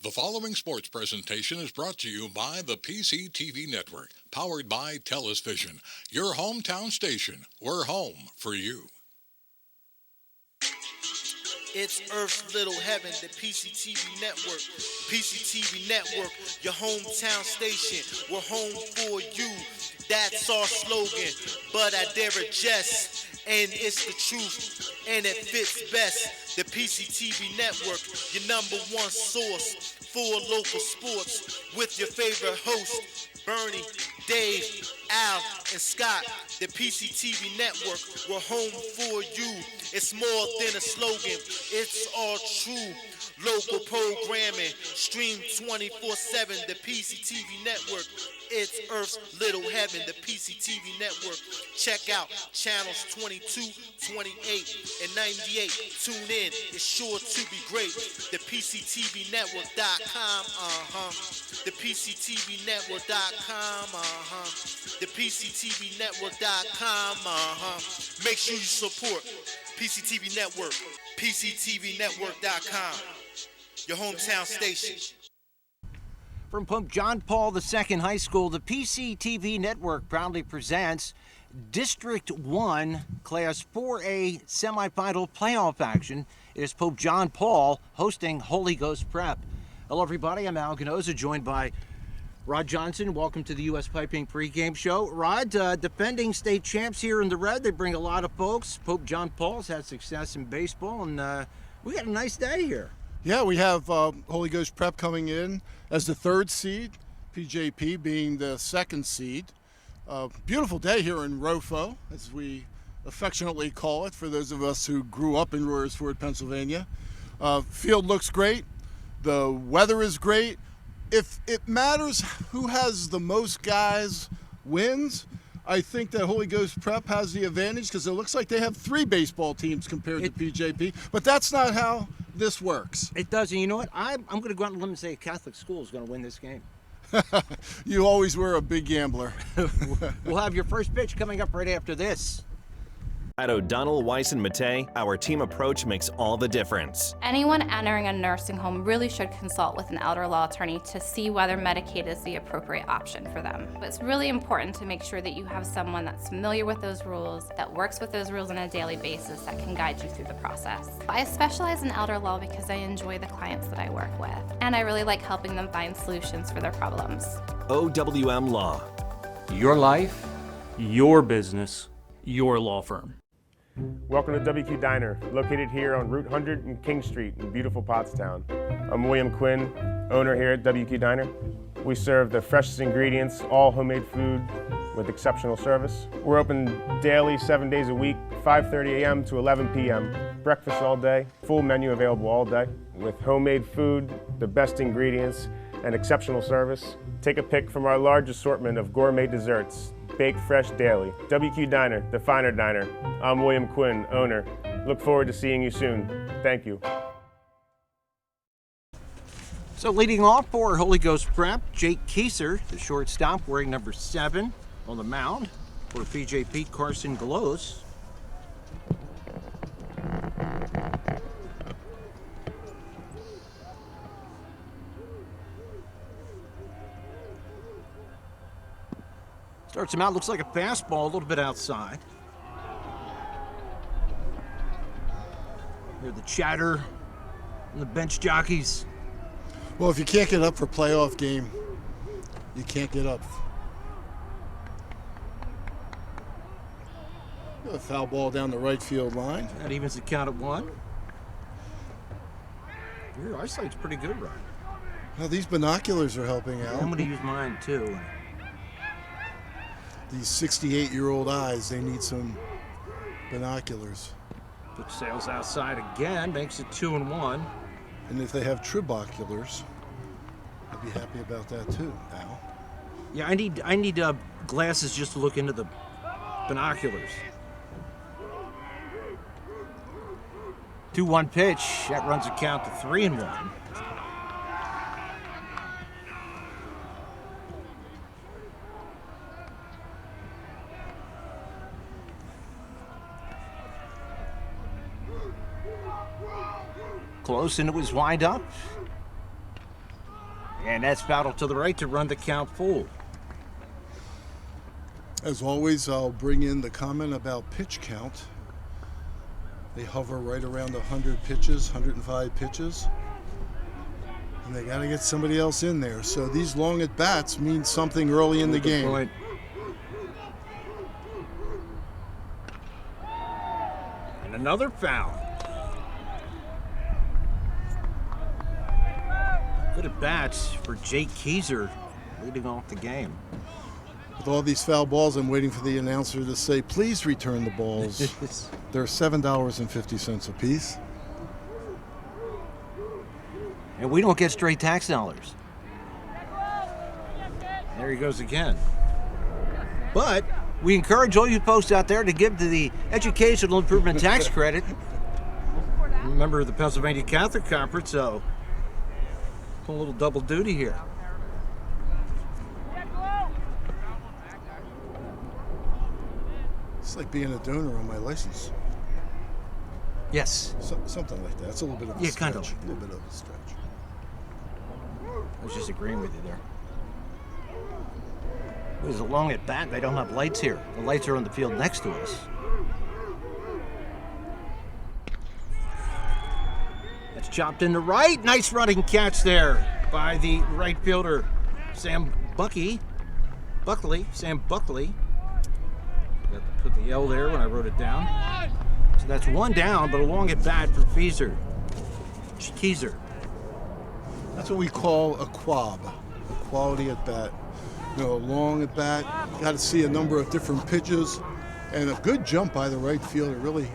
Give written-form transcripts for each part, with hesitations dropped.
The following sports presentation is brought to you by the PCTV Network, powered by TELUS Vision, your hometown station. We're home for you. It's Earth's Little Heaven, the PCTV Network. PCTV Network, your hometown station. We're home for you. That's our slogan, but I dare adjust. And it's the truth, and it fits best. The PCTV Network, your number one source for local sports, with your favorite hosts, Bernie, Dave, Al, and Scott. The PCTV Network, we're home for you. It's more than a slogan, it's all true. Local programming, stream 24/7, the PCTV Network. It's Earth's Little Heaven, the PCTV Network. Check out channels 22, 28, and 98. Tune in, it's sure to be great. The PCTVnetwork.com, The PCTVnetwork.com, The PCTVnetwork.com, Make sure you support PCTV Network, PCTVnetwork.com, your hometown station. From Pope John Paul II High School, the PCTV Network proudly presents District 1 Class 4A semifinal playoff action. It is Pope John Paul hosting Holy Ghost Prep. Hello, everybody. I'm Al Ganoza, joined by Rod Johnson. Welcome to the U.S. Piping pregame show. Rod, defending state champs here in the red. They bring a lot of folks. Pope John Paul's had success in baseball, and we got a nice day here. Yeah, we have Holy Ghost Prep coming in as the third seed, PJP being the second seed. Beautiful day here in Rofo, as we affectionately call it, for those of us who grew up in Royersford, Pennsylvania. Field looks great. The weather is great. If it matters who has the most guys wins, I think that Holy Ghost Prep has the advantage because it looks like they have three baseball teams compared to PJP, but that's not how this works. It does, and you know what? I'm going to go out on a limb and say a Catholic school is going to win this game. You always were a big gambler. We'll have your first pitch coming up right after this. At O'Donnell, Weiss & Mattei, our team approach makes all the difference. Anyone entering a nursing home really should consult with an elder law attorney to see whether Medicaid is the appropriate option for them. It's really important to make sure that you have someone that's familiar with those rules, that works with those rules on a daily basis, that can guide you through the process. I specialize in elder law because I enjoy the clients that I work with, and I really like helping them find solutions for their problems. OWM Law. Your life, your business, your law firm. Welcome to WQ Diner, located here on Route 100 and King Street in beautiful Pottstown. I'm William Quinn, owner here at WQ Diner. We serve the freshest ingredients, all homemade food with exceptional service. We're open daily, 7 days a week, 5:30 a.m. to 11 p.m. Breakfast all day, full menu available all day. With homemade food, the best ingredients, and exceptional service. Take a pick from our large assortment of gourmet desserts. Baked fresh daily. WQ Diner, the finer diner. I'm William Quinn, owner. Look forward to seeing you soon. Thank you. So leading off for Holy Ghost Prep, Jake Kieser, the shortstop, wearing number 7 on the mound. For PJP, Carson Glos. Starts him out, looks like a fastball, a little bit outside. Hear the chatter and the bench jockeys. Well, if you can't get up for a playoff game, you can't get up. A foul ball down the right field line. That evens the count at 1. Your eyesight's pretty good, Ryan. Well, these binoculars are helping out. I'm going to use mine, too. These 68-year-old eyes, they need some binoculars. Pitch sails outside again, makes it 2-1. And if they have triboculars, I'd be happy about that too, Al. Yeah, I need glasses just to look into the binoculars. 2-1 pitch. That runs a count to 3-1. Close, and it was wind up. And that's fouled to the right to run the count full. As always, I'll bring in the comment about pitch count. They hover right around 100 pitches, 105 pitches. And they got to get somebody else in there. So these long at-bats mean something early in the game. Point. And another foul. Good at-bats for Jake Keyser leading off the game. With all these foul balls, I'm waiting for the announcer to say, please return the balls. They're $7.50 a piece. And we don't get straight tax dollars. There he goes again. But we encourage all you folks out there to give to the Educational Improvement Tax Credit. I'm a member of the Pennsylvania Catholic Conference, so a little double duty here. It's like being a donor on my license. Yes. Something like that. It's a little bit of a stretch. Kind of. A little bit of a stretch. I was just agreeing with you there. It was a long at bat. They don't have lights here. The lights are on the field next to us. That's chopped in the right. Nice running catch there by the right fielder, Sam Buckley. Sam Buckley. Got to put the L there when I wrote it down. So that's one down, but a long at bat for Keyser. That's what we call a quab, a quality at bat. You know, a long at bat. Got to see a number of different pitches, and a good jump by the right fielder. Really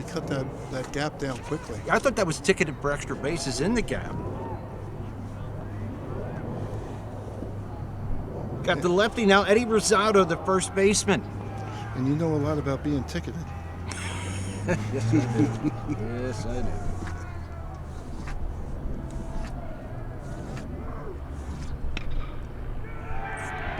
cut that gap down quickly. I thought that was ticketed for extra bases in the gap. Got the lefty now, Eddie Rosado, the first baseman. And you know a lot about being ticketed. Yes, I do. Yes, I do.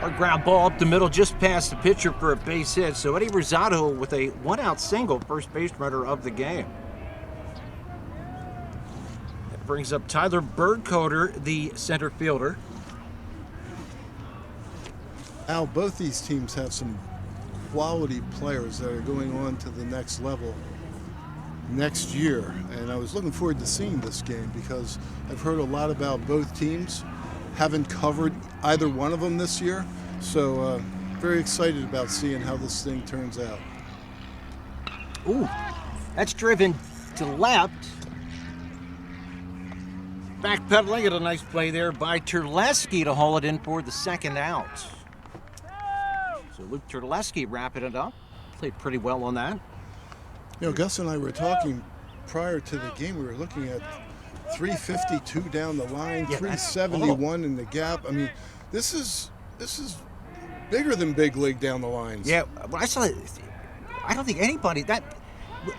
Our ground ball up the middle, just past the pitcher for a base hit. So Eddie Rosado with a one-out single, first base runner of the game. That brings up Tyler Birdcoder, the center fielder. Al, both these teams have some quality players that are going on to the next level next year. And I was looking forward to seeing this game because I've heard a lot about both teams. Haven't covered either one of them this year, so very excited about seeing how this thing turns out. Ooh, that's driven to left. Backpedaling at a nice play there by Terleski to haul it in for the second out. So Luke Terleski wrapping it up. Played pretty well on that. You know, Gus and I were talking prior to the game. We were looking at 352 down the line, 371 in the gap. I mean, this is bigger than big league down the lines. Yeah, when I saw it, I don't think anybody that,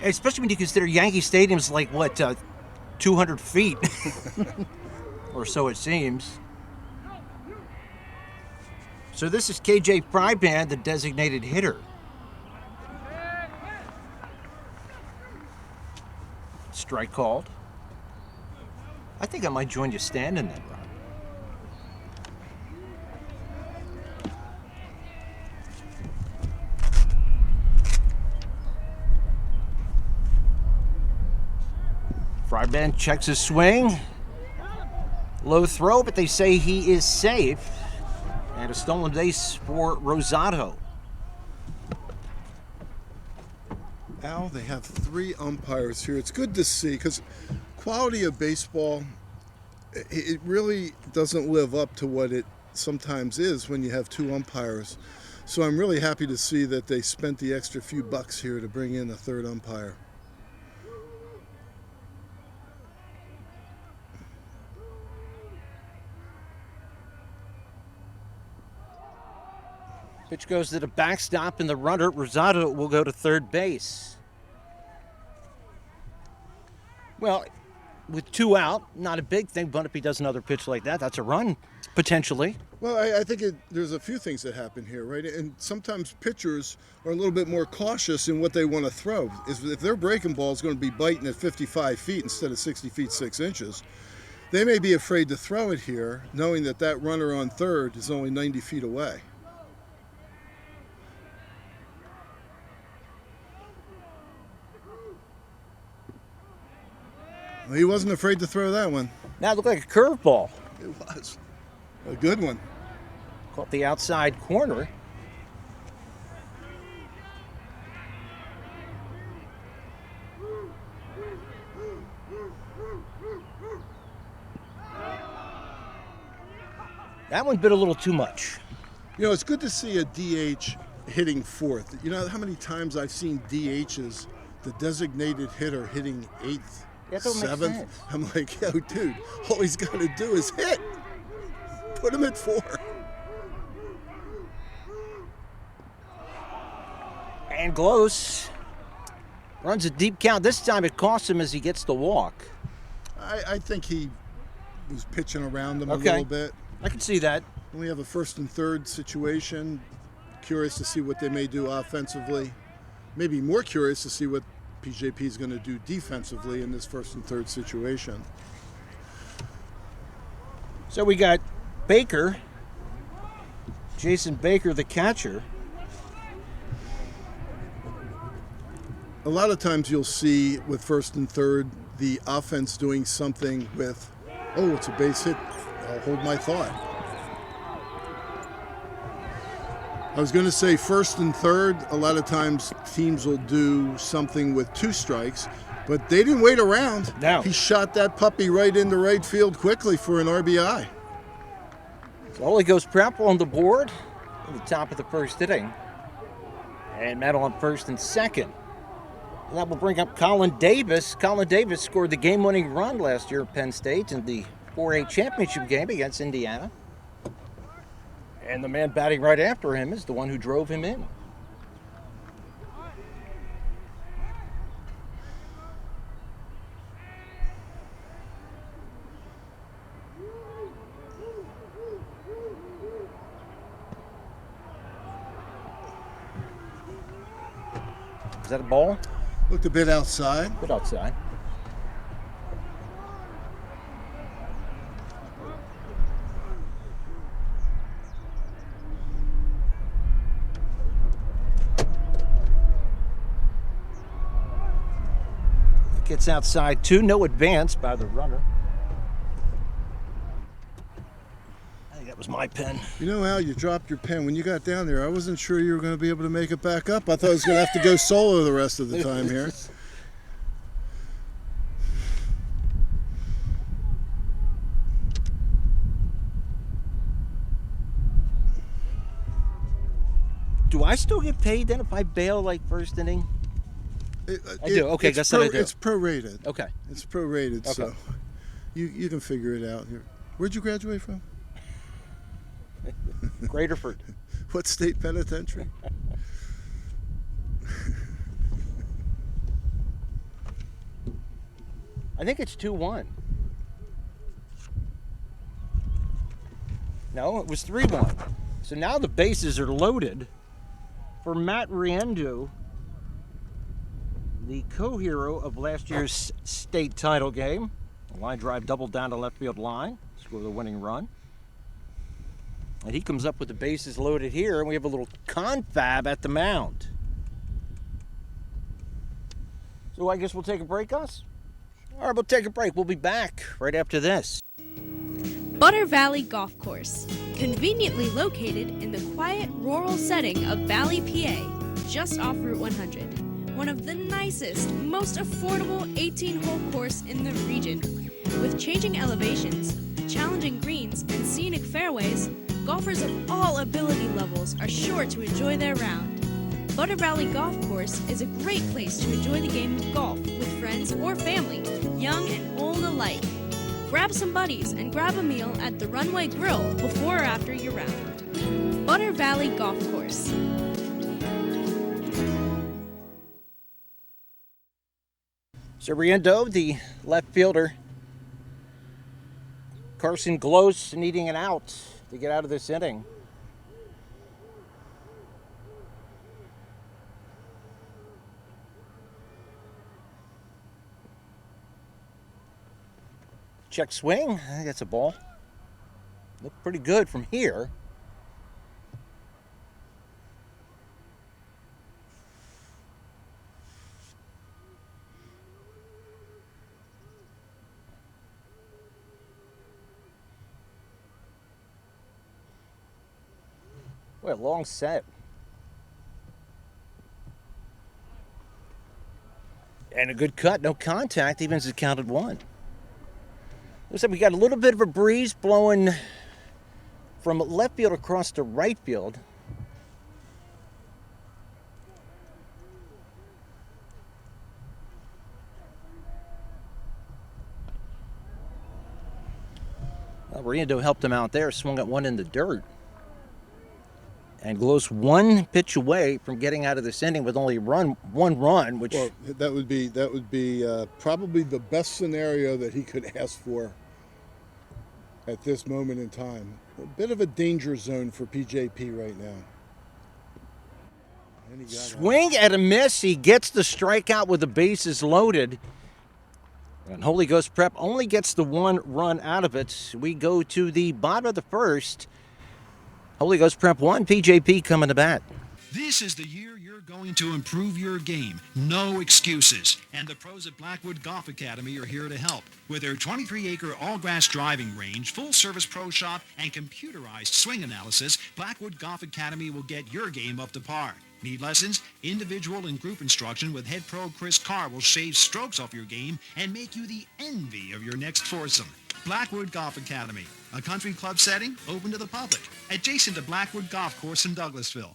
especially when you consider Yankee Stadium's like what, 200 feet, or so it seems. So this is KJ Fryband, the designated hitter. Strike called. I think I might join you standing then, Ron. Fryband checks his swing. Low throw, but they say he is safe. And a stolen base for Rosado. Al, they have 3 umpires here. It's good to see because quality of baseball, it really doesn't live up to what it sometimes is when you have 2 umpires. So I'm really happy to see that they spent the extra few bucks here to bring in a 3rd umpire. Pitch goes to the backstop, and the runner, Rosado, will go to third base. Well, with 2 out, not a big thing, but if he does another pitch like that, that's a run, potentially. Well, I think there's a few things that happen here, right? And sometimes pitchers are a little bit more cautious in what they want to throw. If their breaking ball is going to be biting at 55 feet instead of 60 feet 6 inches, They may be afraid to throw it here, knowing that that runner on third is only 90 feet away. Well, he wasn't afraid to throw that one. That looked like a curveball. It was a good one. Caught the outside corner. That one bit a little too much. You know, it's good to see a DH hitting fourth. You know how many times I've seen DHs, the designated hitter, hitting eighth, That don't make seventh? sense. I'm like, yo, dude, all he's got to do is hit. Put him at four. And Glos runs a deep count. This time it costs him as he gets the walk. I think he was pitching around him a Okay. little bit. I can see that. We have a first and third situation. Curious to see what they may do offensively. Maybe more curious to see what PJP is going to do defensively in this first and third situation. So we got Baker, Jason Baker, the catcher. A lot of times you'll see with first and third the offense doing something with, oh, it's a base hit. I'll hold my thought. I was going to say first and third, a lot of times teams will do something with two strikes, but they didn't wait around. No. He shot that puppy right into right field quickly for an RBI. So Holy Ghost Prep on the board at the top of the first inning. And Metal on first and second. And that will bring up Colin Davis. Colin Davis scored the game-winning run last year at Penn State in the 4A championship game against Indiana. And the man batting right after him is the one who drove him in. Is that a ball? Looked a bit outside. Put outside. Gets outside two, no advance by the runner. I think that was my pen. You know, Al, you dropped your pen. When you got down there, I wasn't sure you were going to be able to make it back up. I thought I was going to have to go solo the rest of the time here. Do I still get paid then if I bail like first inning? I do. Okay, it's guess that I do. It's prorated. Okay. It's prorated, Okay. so you can figure it out here. Where'd you graduate from? Graterford. What state penitentiary? I think it's 2-1. No, it was 3-1. So now the bases are loaded for Matt Riendeau, the co-hero of last year's state title game. A line drive double down to left field line, score the winning run. And he comes up with the bases loaded here, and we have a little confab at the mound. So I guess we'll take a break, Gus? All right, we'll take a break. We'll be back right after this. Butter Valley Golf Course, conveniently located in the quiet rural setting of Valley, PA, just off Route 100. One of the nicest, most affordable 18-hole course in the region. With changing elevations, challenging greens, and scenic fairways, golfers of all ability levels are sure to enjoy their round. Butter Valley Golf Course is a great place to enjoy the game of golf with friends or family, young and old alike. Grab some buddies and grab a meal at the Runway Grill before or after your round. Butter Valley Golf Course. So Riendeau, the left fielder, Carson Glos needing an out to get out of this inning. Check swing. I think that's a ball. Looked pretty good from here. What a long set. And a good cut, no contact, even as it counted one. Looks like we got a little bit of a breeze blowing from left field across to right field. Well, Riendo helped him out there, swung at one in the dirt. And Glows one pitch away from getting out of this inning with only one run, which that would be probably the best scenario that he could ask for at this moment in time. A bit of a danger zone for PJP right now. Swing at a miss. He gets the strikeout with the bases loaded. And Holy Ghost Prep only gets the one run out of it. We go to the bottom of the first. Holy Ghost Prep 1, PJP coming to bat. This is the year you're going to improve your game. No excuses. And the pros at Blackwood Golf Academy are here to help. With their 23-acre all-grass driving range, full-service pro shop, and computerized swing analysis, Blackwood Golf Academy will get your game up to par. Need lessons? Individual and group instruction with head pro Chris Carr will shave strokes off your game and make you the envy of your next foursome. Blackwood Golf Academy, a country club setting open to the public, adjacent to Blackwood Golf Course in Douglasville.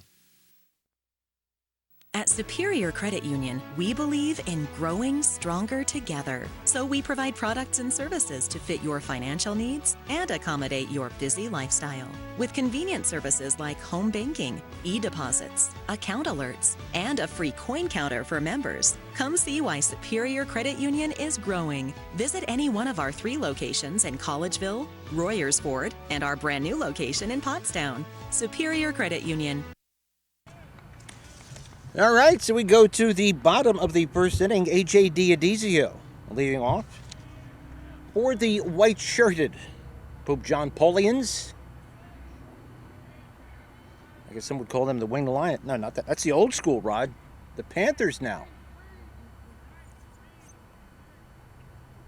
At Superior Credit Union, we believe in growing stronger together. So we provide products and services to fit your financial needs and accommodate your busy lifestyle. With convenient services like home banking, e-deposits, account alerts, and a free coin counter for members. Come see why Superior Credit Union is growing. Visit any one of our 3 locations in Collegeville, Royersford, and our brand new location in Pottstown. Superior Credit Union. All right, so we go to the bottom of the first inning. A.J. Diodizio leading off for the white-shirted Pope John Paulians. I guess some would call them the Winged Lion. No, not that. That's the old school, Rod. The Panthers now.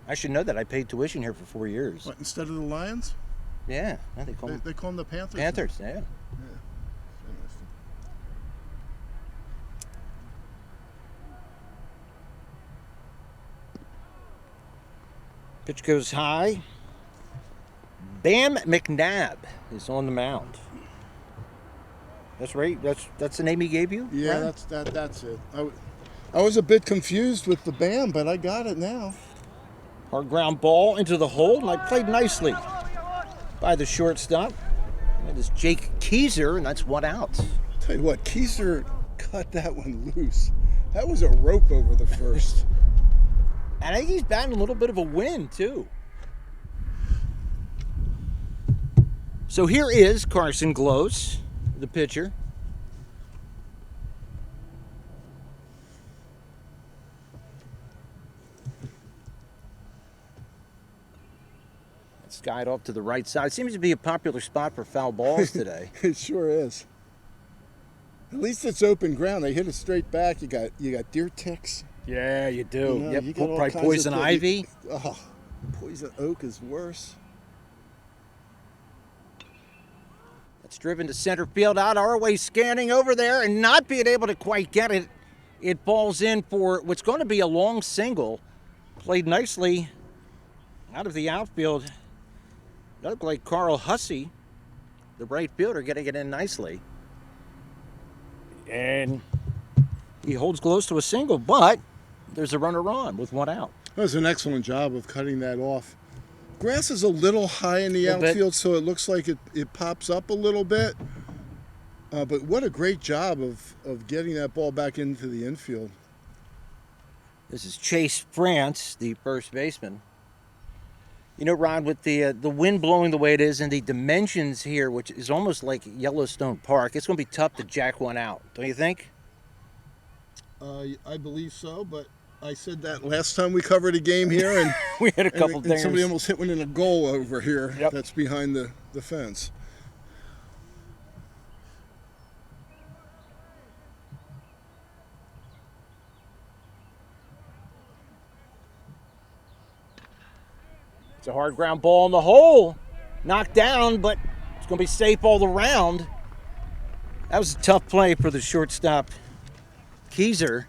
I should know that. I paid tuition here for 4 years. What, instead of the Lions? Yeah, they call them. They call them the Panthers. Panthers, yeah. Interesting. Pitch goes high. Bam McNabb is on the mound. That's right. That's the name he gave you. Yeah, right? that's it. I was a bit confused with the Bam, but I got it now. Hard ground ball into the hole, and I played nicely by the shortstop. That is Jake Keyser, and that's one out. Tell you what, Keyser cut that one loose. That was a rope over the first. And I think he's batting a little bit of a wind, too. So here is Carson Glows, the pitcher. It's skied off to the right side. Seems to be a popular spot for foul balls today. It sure is. At least it's open ground. They hit it straight back. You got deer ticks. Yeah, you do. You know, yep, you got all probably kinds poison of ivy. Poison oak is worse. It's driven to center field, out our way, scanning over there and not being able to quite get it. It falls in for what's going to be a long single. Played nicely out of the outfield. Looked like Carl Hussey, the right fielder, getting it in nicely. And he holds close to a single, but there's a runner on with one out. That was an excellent job of cutting that off. Grass is a little high in the outfield, so it looks like it pops up a little bit. But what a great job of getting that ball back into the infield. This is Chase France, the first baseman. You know, Ron, with the wind blowing the way it is and the dimensions here, which is almost like Yellowstone Park, it's going to be tough to jack one out, don't you think? I believe so, but I said that last time we covered a game here, and we had a couple and dingers. somebody almost hit one in a goal over here. Yep. That's behind the fence. It's a hard ground ball in the hole. Knocked down, but it's going to be safe all around. That was a tough play for the shortstop, Keyser.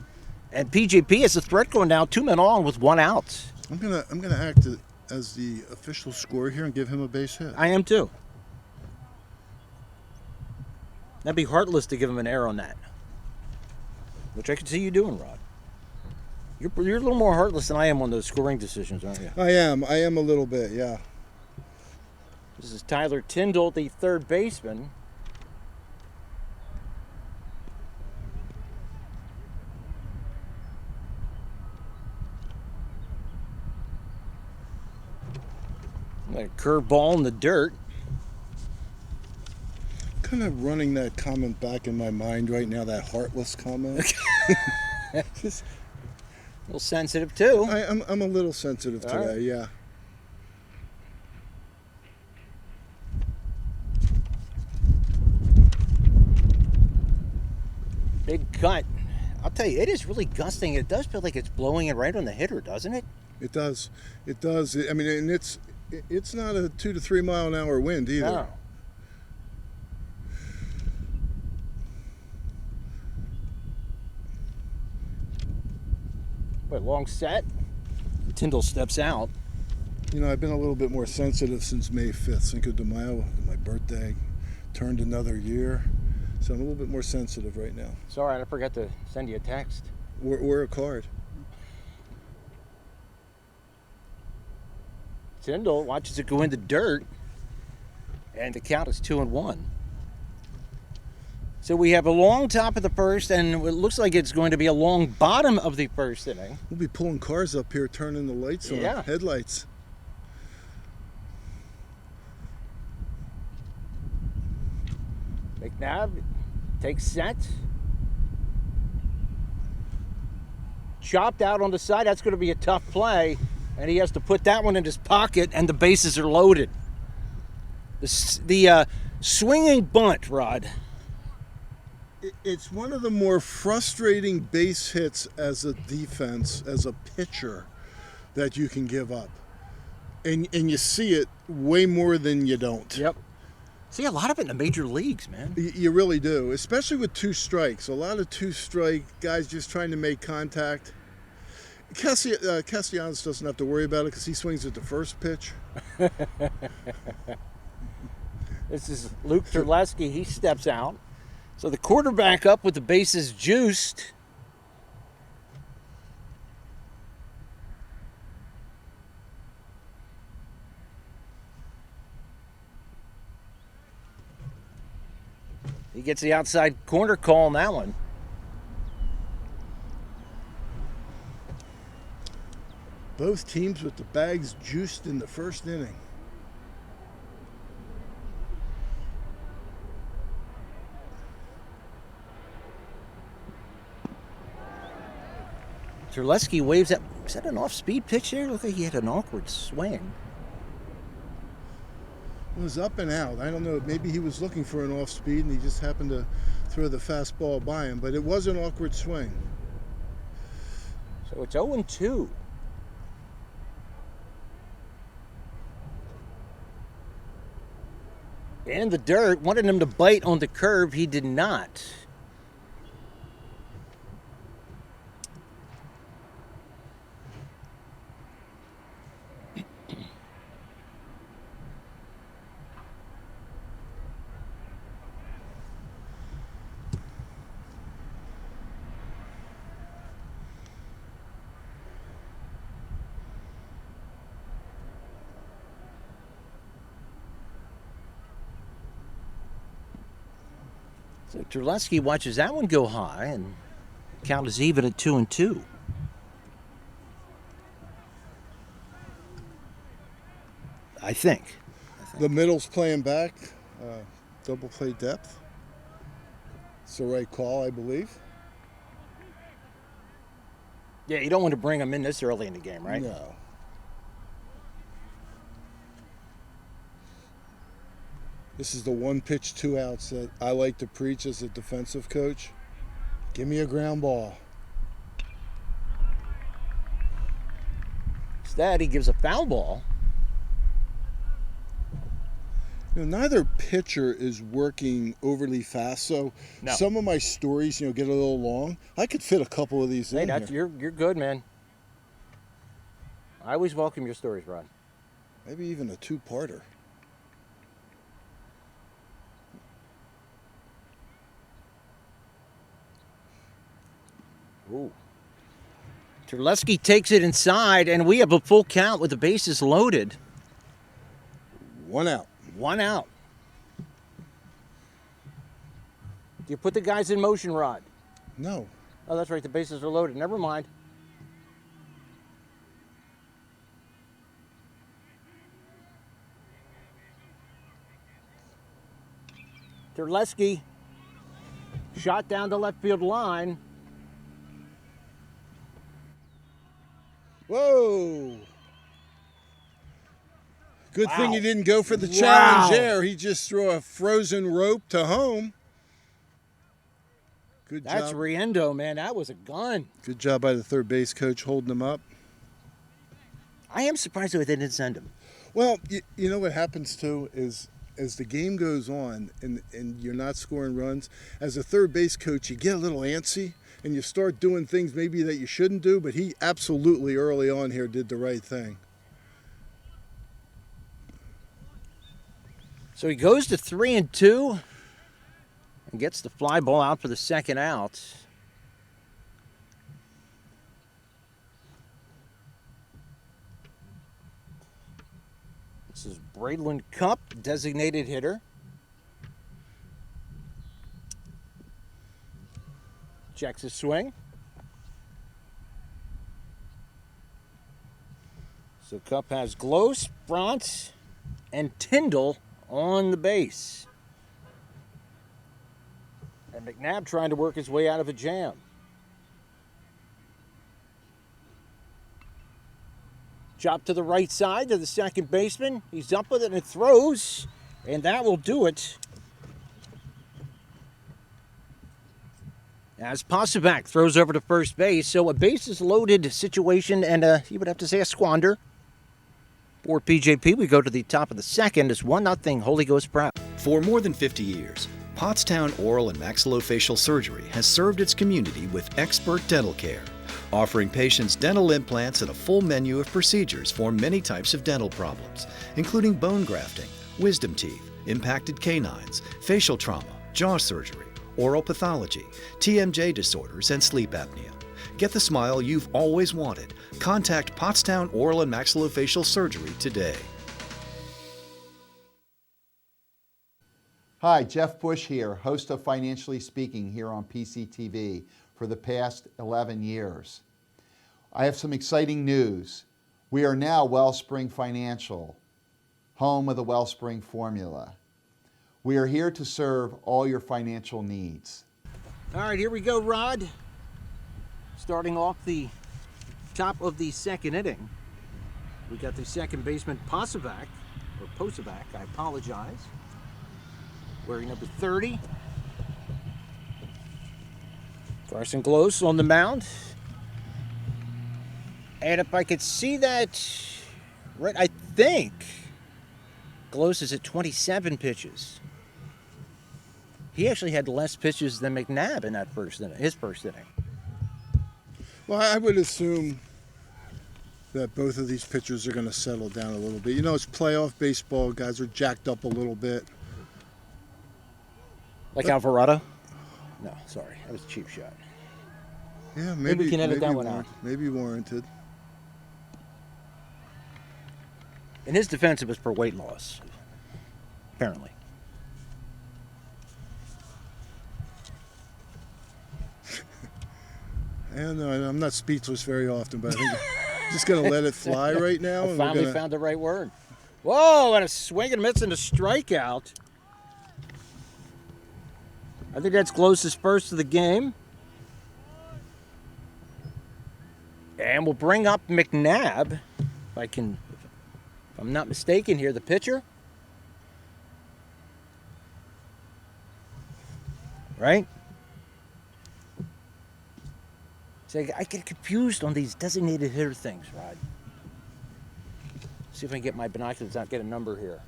And PJP has a threat going down, 2 men on with 1 out. I'm gonna act as the official scorer here and give him a base hit. I am too. That'd be heartless to give him an error on that, which I could see you doing, Rod. You're a little more heartless than I am on those scoring decisions, aren't you? I am a little bit, yeah. This is Tyler Tyndall, the third baseman. A curveball in the dirt. Kind of running that comment back in my mind right now, that heartless comment. Just a little sensitive too. I'm a little sensitive today, right. Yeah. Big cut. I'll tell you, it is really gusting. It does feel like it's blowing it right on the hitter, doesn't it? It does. It does. I mean, and it's not a 2 to 3 mile an hour wind either. No. Wait, long set. Tyndall steps out. You know, I've been a little bit more sensitive since May 5th, Cinco de Mayo, my birthday, turned another year. So I'm a little bit more sensitive right now. Sorry, I forgot to send you a text. Or a card. Tyndall watches it go in the dirt, and the count is 2-1. So we have a long top of the first, and it looks like it's going to be a long bottom of the first inning. We'll be pulling cars up here, turning the lights on, headlights. McNabb takes set. Chopped out on the side. That's going to be a tough play. And he has to put that one in his pocket, and the bases are loaded. The swinging bunt, Rod. It's one of the more frustrating base hits as a defense, as a pitcher, that you can give up. And you see it way more than you don't. Yep. See a lot of it in the major leagues, man. You really do, especially with 2 strikes. A lot of 2-strike guys just trying to make contact. Castellanos doesn't have to worry about it because he swings at the first pitch. This is Luke Terleski. He steps out. So the quarterback up with the bases juiced. He gets the outside corner call on that one. Both teams with the bags juiced in the first inning. Terleski waves at. Is that an off-speed pitch there? Looked like he had an awkward swing. It was up and out. I don't know. Maybe he was looking for an off-speed and he just happened to throw the fastball by him. But it was an awkward swing. So it's 0-2. In the dirt, wanted him to bite on the curve. He did not. So Terleski watches that one go high, and count is even at 2-2. I think. The middle's playing back. Double play depth. It's the right call, I believe. Yeah, you don't want to bring them in this early in the game, right? No. This is the one pitch, 2 outs that I like to preach as a defensive coach. Give me a ground ball. Instead, he gives a foul ball. You know, neither pitcher is working overly fast, so No. some of my stories, get a little long. I could fit a couple of these Hey, in here. you're good, man. I always welcome your stories, Rod. Maybe even a 2-parter. Ooh. Terleski takes it inside, and we have a full count with the bases loaded. 1 out. 1 out. Do you put the guys in motion, Rod? No. Oh, that's right. The bases are loaded. Never mind. Terleski shot down the left field line. Whoa. Good thing Wow. he didn't go for the Wow. challenge there. He just threw a frozen rope to home. Good That's job. Riendo, man. That was a gun. Good job by the third base coach holding him up. I am surprised that they didn't send him. Well, you know what happens too is as the game goes on and you're not scoring runs, as a third base coach, you get a little antsy and you start doing things maybe that you shouldn't do, but he absolutely early on here did the right thing. So he goes to 3-2 and gets the fly ball out for the second out. This is Braylon Cupp, designated hitter. Checks his swing. So Cupp has Glos, Frantz, and Tyndall on the base. And McNabb trying to work his way out of a jam. Chop to the right side to the second baseman. He's up with it and throws, and that will do it. As Passevac throws over to first base, so a bases loaded situation, and you would have to say a squander. For PJP, we go to the top of the second as 1-0 Holy Ghost Prep. For more than 50 years, Pottstown Oral and Maxillofacial Surgery has served its community with expert dental care, offering patients dental implants and a full menu of procedures for many types of dental problems, including bone grafting, wisdom teeth, impacted canines, facial trauma, jaw surgery, oral pathology, TMJ disorders, and sleep apnea. Get the smile you've always wanted. Contact Pottstown Oral and Maxillofacial Surgery today. Hi, Jeff Bush here, host of Financially Speaking here on PCTV for the past 11 years. I have some exciting news. We are now Wellspring Financial, home of the Wellspring formula. We are here to serve all your financial needs. All right, here we go, Rod. Starting off the top of the second inning, we got the second baseman Passevac, or Posevac, I apologize, wearing number 30. Carson Glos on the mound. And if I could see that right, I think Glos is at 27 pitches. He actually had less pitches than McNabb in that first inning, his first inning. Well, I would assume that both of these pitchers are going to settle down a little bit. You know, it's playoff baseball. Guys are jacked up a little bit. Like Alvarado? No, sorry. That was a cheap shot. Yeah, Maybe we can edit that one out. Maybe warranted. In his defense, it was for weight loss, apparently. I know, I'm not speechless very often, but I think I'm just going to let it fly right now. I finally found the right word. Whoa, and a swing and miss and a strikeout. I think that's Glos's first of the game. And we'll bring up McNabb, if I'm not mistaken here, the pitcher. Right? So I get confused on these designated hitter things, Rod. See if I can get my binoculars out, get a number here.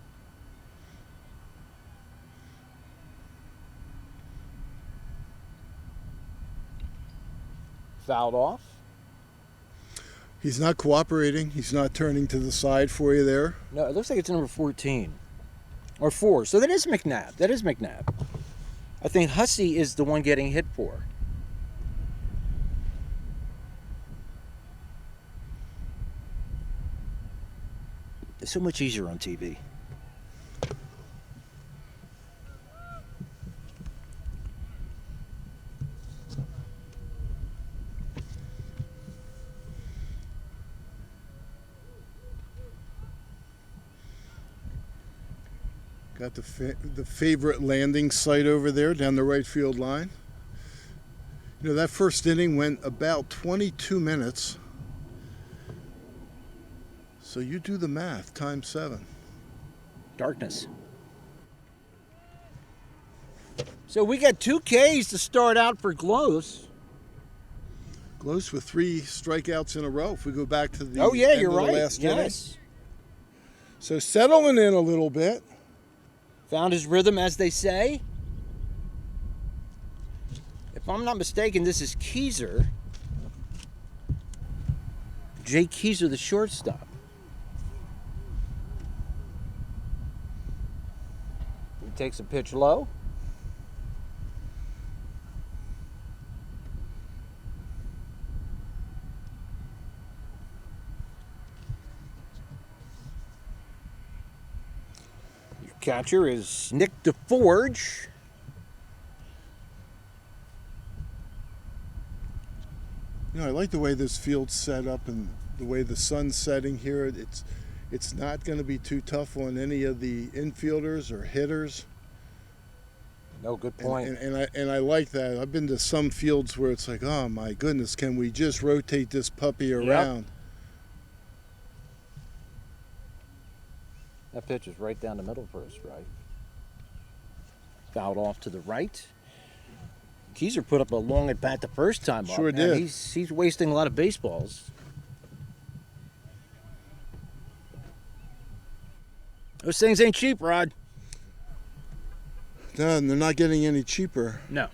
Fouled off. He's not cooperating. He's not turning to the side for you there. No, it looks like it's number 14. Or 4. So that is McNabb. That is McNabb. I think Hussey is the one getting hit for. It's so much easier on TV. Got the favorite landing site over there down the right field line. You know, that first inning went about 22 minutes. So you do the math, times 7. Darkness. So we got 2 Ks to start out for Glos. Glos with 3 strikeouts in a row. If we go back to the you're of right. the last inning. Yes. So settling in a little bit. Found his rhythm, as they say. If I'm not mistaken, this is Keyser. Jake Keyser, the shortstop. He takes a pitch low. Your catcher is Nick DeForge. You know, I like the way this field's set up and the way the sun's setting here. It's not going to be too tough on any of the infielders or hitters. No, good point. And I like that. I've been to some fields where it's like, oh my goodness, can we just rotate this puppy around? Yep. That pitch is right down the middle for us, right? Fouled off to the right. Keyser put up a long at bat the first time. Sure up. Man, did. He's wasting a lot of baseballs. Those things ain't cheap, Rod. No, and they're not getting any cheaper. No.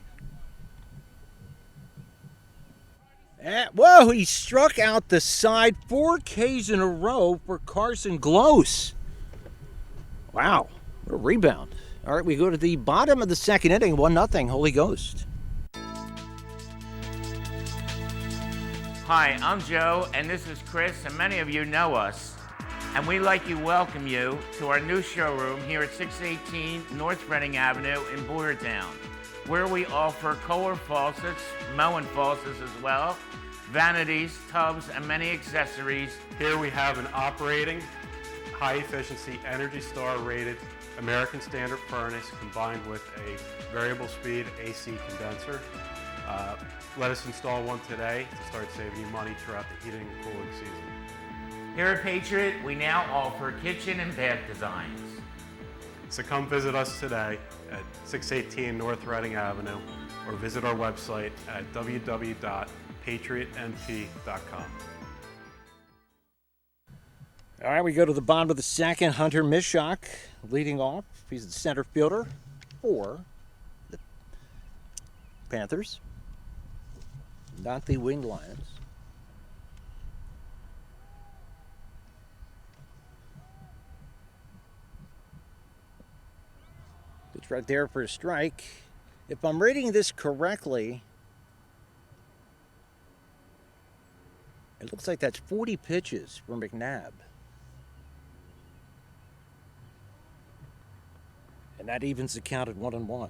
Whoa, he struck out the side 4 Ks in a row for Carson Glos. Wow, what a rebound. All right, we go to the bottom of the second inning, 1-0, Holy Ghost. Hi, I'm Joe, and this is Chris, and many of you know us. And we'd like to welcome you to our new showroom here at 618 North Reading Avenue in Boyertown, where we offer Kohler faucets, Moen faucets as well, vanities, tubs, and many accessories. Here we have an operating, high-efficiency, Energy Star rated American Standard furnace combined with a variable speed AC condenser. Let us install one today to start saving you money throughout the heating and cooling season. Here at Patriot, we now offer kitchen and bath designs. So come visit us today at 618 North Reading Avenue or visit our website at www.patriotnp.com. All right, we go to the bottom of the second. Hunter Mishak leading off. He's the center fielder for the Panthers, not the Winged Lions. It's right there for a strike. If I'm reading this correctly, it looks like that's 40 pitches for McNabb. And that evens the count at 1-1.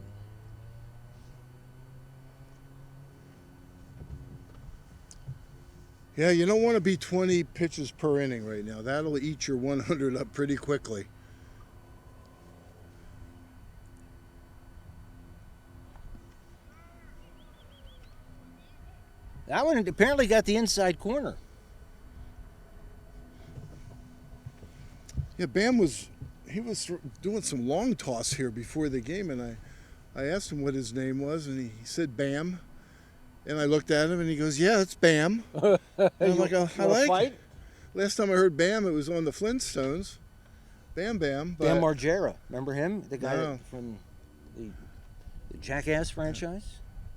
Yeah, you don't want to be 20 pitches per inning right now. That'll eat your 100 up pretty quickly. That one apparently got the inside corner. Yeah, Bam was doing some long toss here before the game, and I asked him what his name was, and he said Bam. And I looked at him, and he goes, "Yeah, it's Bam." And I'm like, "I like it." Last time I heard Bam, it was on the Flintstones. Bam Bam. But Bam Margera. Remember him? The guy No. from the Jackass franchise?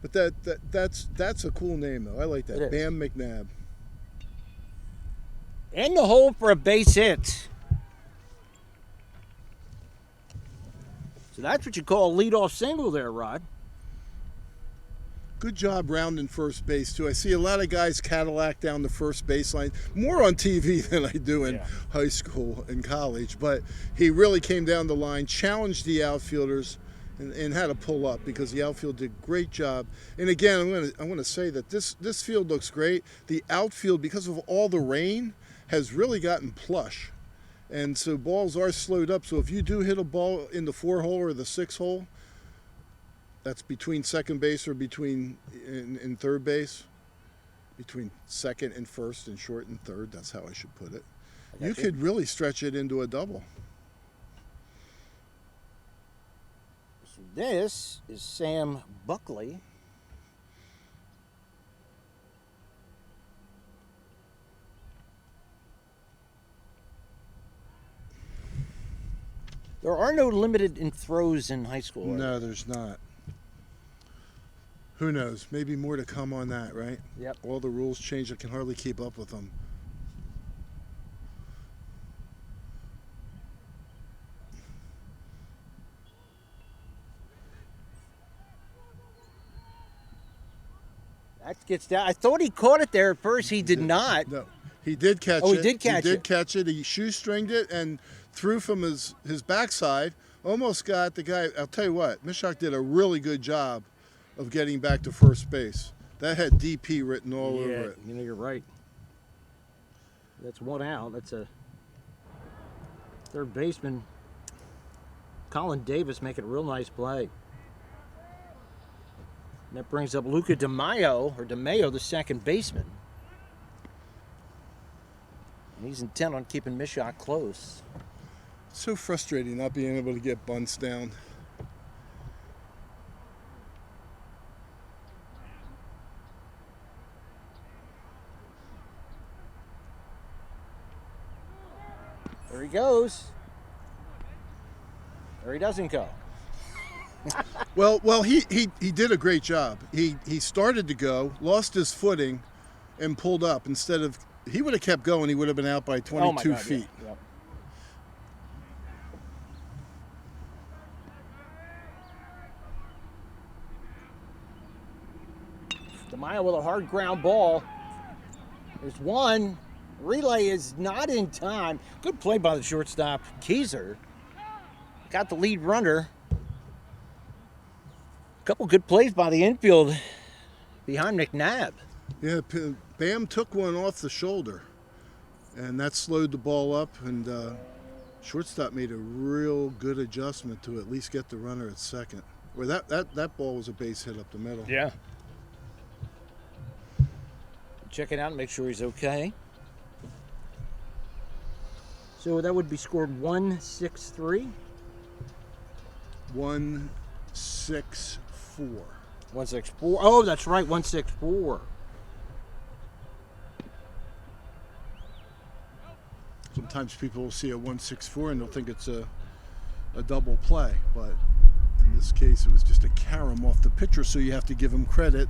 But that's a cool name, though. I like that. It is. Bam McNabb. In the hole for a base hit. So that's what you call a leadoff single there, Rod. Good job rounding first base, too. I see a lot of guys Cadillac down the first baseline, more on TV than I do in high school and college. But he really came down the line, challenged the outfielders, and had to pull up because the outfield did a great job. And again, I want to say that this field looks great. The outfield, because of all the rain, has really gotten plush. And so balls are slowed up. So if you do hit a ball in the 4-hole or the 6-hole, that's between second base or between in third base, between second and first and short and third. That's how I should put it. You could really stretch it into a double. So this is Sam Buckley. There are no limited in throws in high school. No, there's not. Who knows? Maybe more to come on that, right? Yep. All the rules change. I can hardly keep up with them. That gets down. I thought he caught it there at first. He did not. No, he did catch it. Oh, he did catch it. He did catch it. He shoestringed it and threw from his backside. Almost got the guy. I'll tell you what, Mishak did a really good job of getting back to first base. That had DP written all over it. You know, you're right. That's one out. That's a third baseman, Colin Davis, making a real nice play. And that brings up Luca DeMayo, the second baseman. And he's intent on keeping Mishak close. So frustrating not being able to get bunts down. There he goes. Or he doesn't go. Well, he did a great job. He started to go, lost his footing, and pulled up. Instead of, he would have kept going, he would have been out by 22 feet. Yeah. Yep. DeMaio with a hard ground ball. There's one. Relay is not in time. Good play by the shortstop, Keyser. Got the lead runner. A couple good plays by the infield behind McNabb. Yeah, Bam took one off the shoulder, and that slowed the ball up, and shortstop made a real good adjustment to at least get the runner at second. Where that ball was a base hit up the middle. Yeah. Check it out and make sure he's okay. So that would be scored 1-6-3. 1-6-4. 1-6-4. Oh, that's right, 1-6-4. Sometimes people will see a 1-6-4 and they'll think it's a double play, but in this case it was just a carom off the pitcher, so you have to give him credit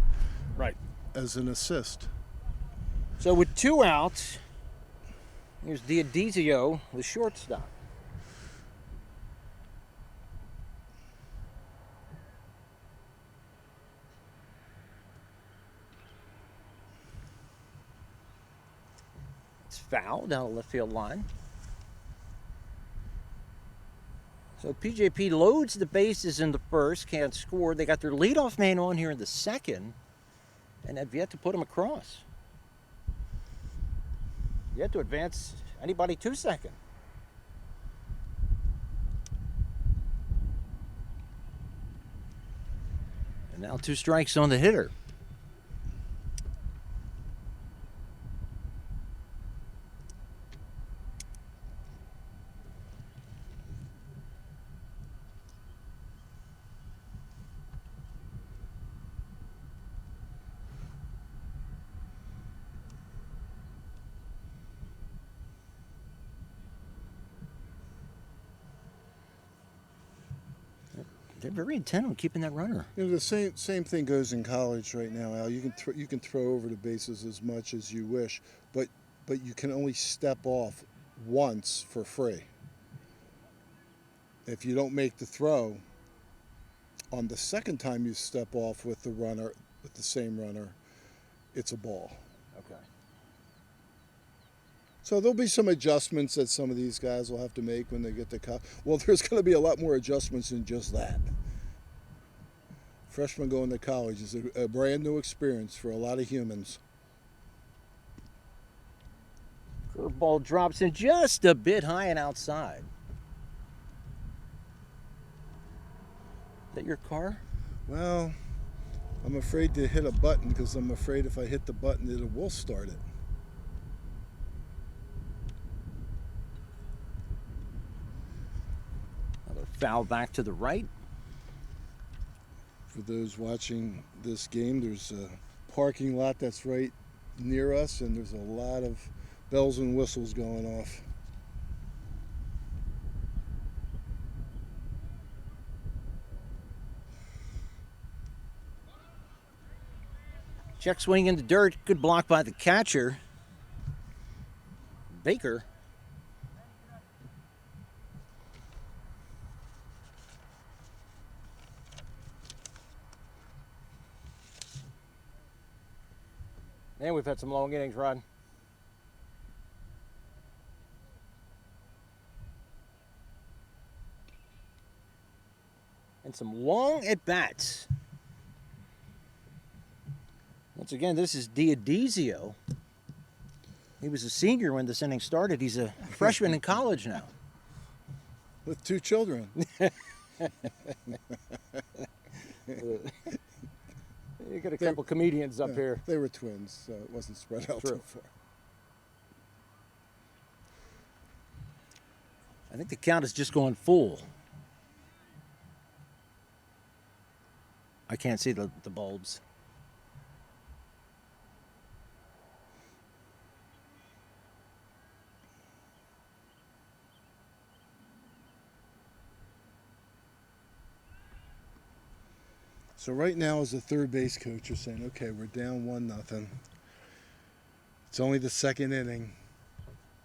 right as an assist. So with 2 outs, here's Diodizio, the shortstop. It's foul down the left field line. So PJP loads the bases in the first, can't score. They got their leadoff man on here in the second, and have yet to put him across. Yet to advance anybody to second. And now 2 strikes on the hitter. They're very intent on keeping that runner. You know, the same thing goes in college right now, Al. You can throw over the bases as much as you wish, but you can only step off once for free. If you don't make the throw, on the second time you step off with the same runner, it's a ball. Okay. So there'll be some adjustments that some of these guys will have to make when they get to college. Well, there's going to be a lot more adjustments than just that. Freshman going to college is a brand new experience for a lot of humans. Curveball drops in just a bit high and outside. Is that your car? Well, I'm afraid to hit a button because I'm afraid if I hit the button, it will start it. Another foul back to the right. For those watching this game, there's a parking lot that's right near us, and there's a lot of bells and whistles going off. Check swing in the dirt. Good block by the catcher. Baker. And we've had some long innings, Rod. And some long at-bats. Once again, this is Diodizio. He was a senior when this inning started. He's a freshman in college now. With 2 children. You got a couple comedians up here. They were twins, so it wasn't spread out too far. I think the count is just going full. I can't see the bulbs. So right now, as a third base coach, you're saying, okay, we're down 1-0. It's only the second inning.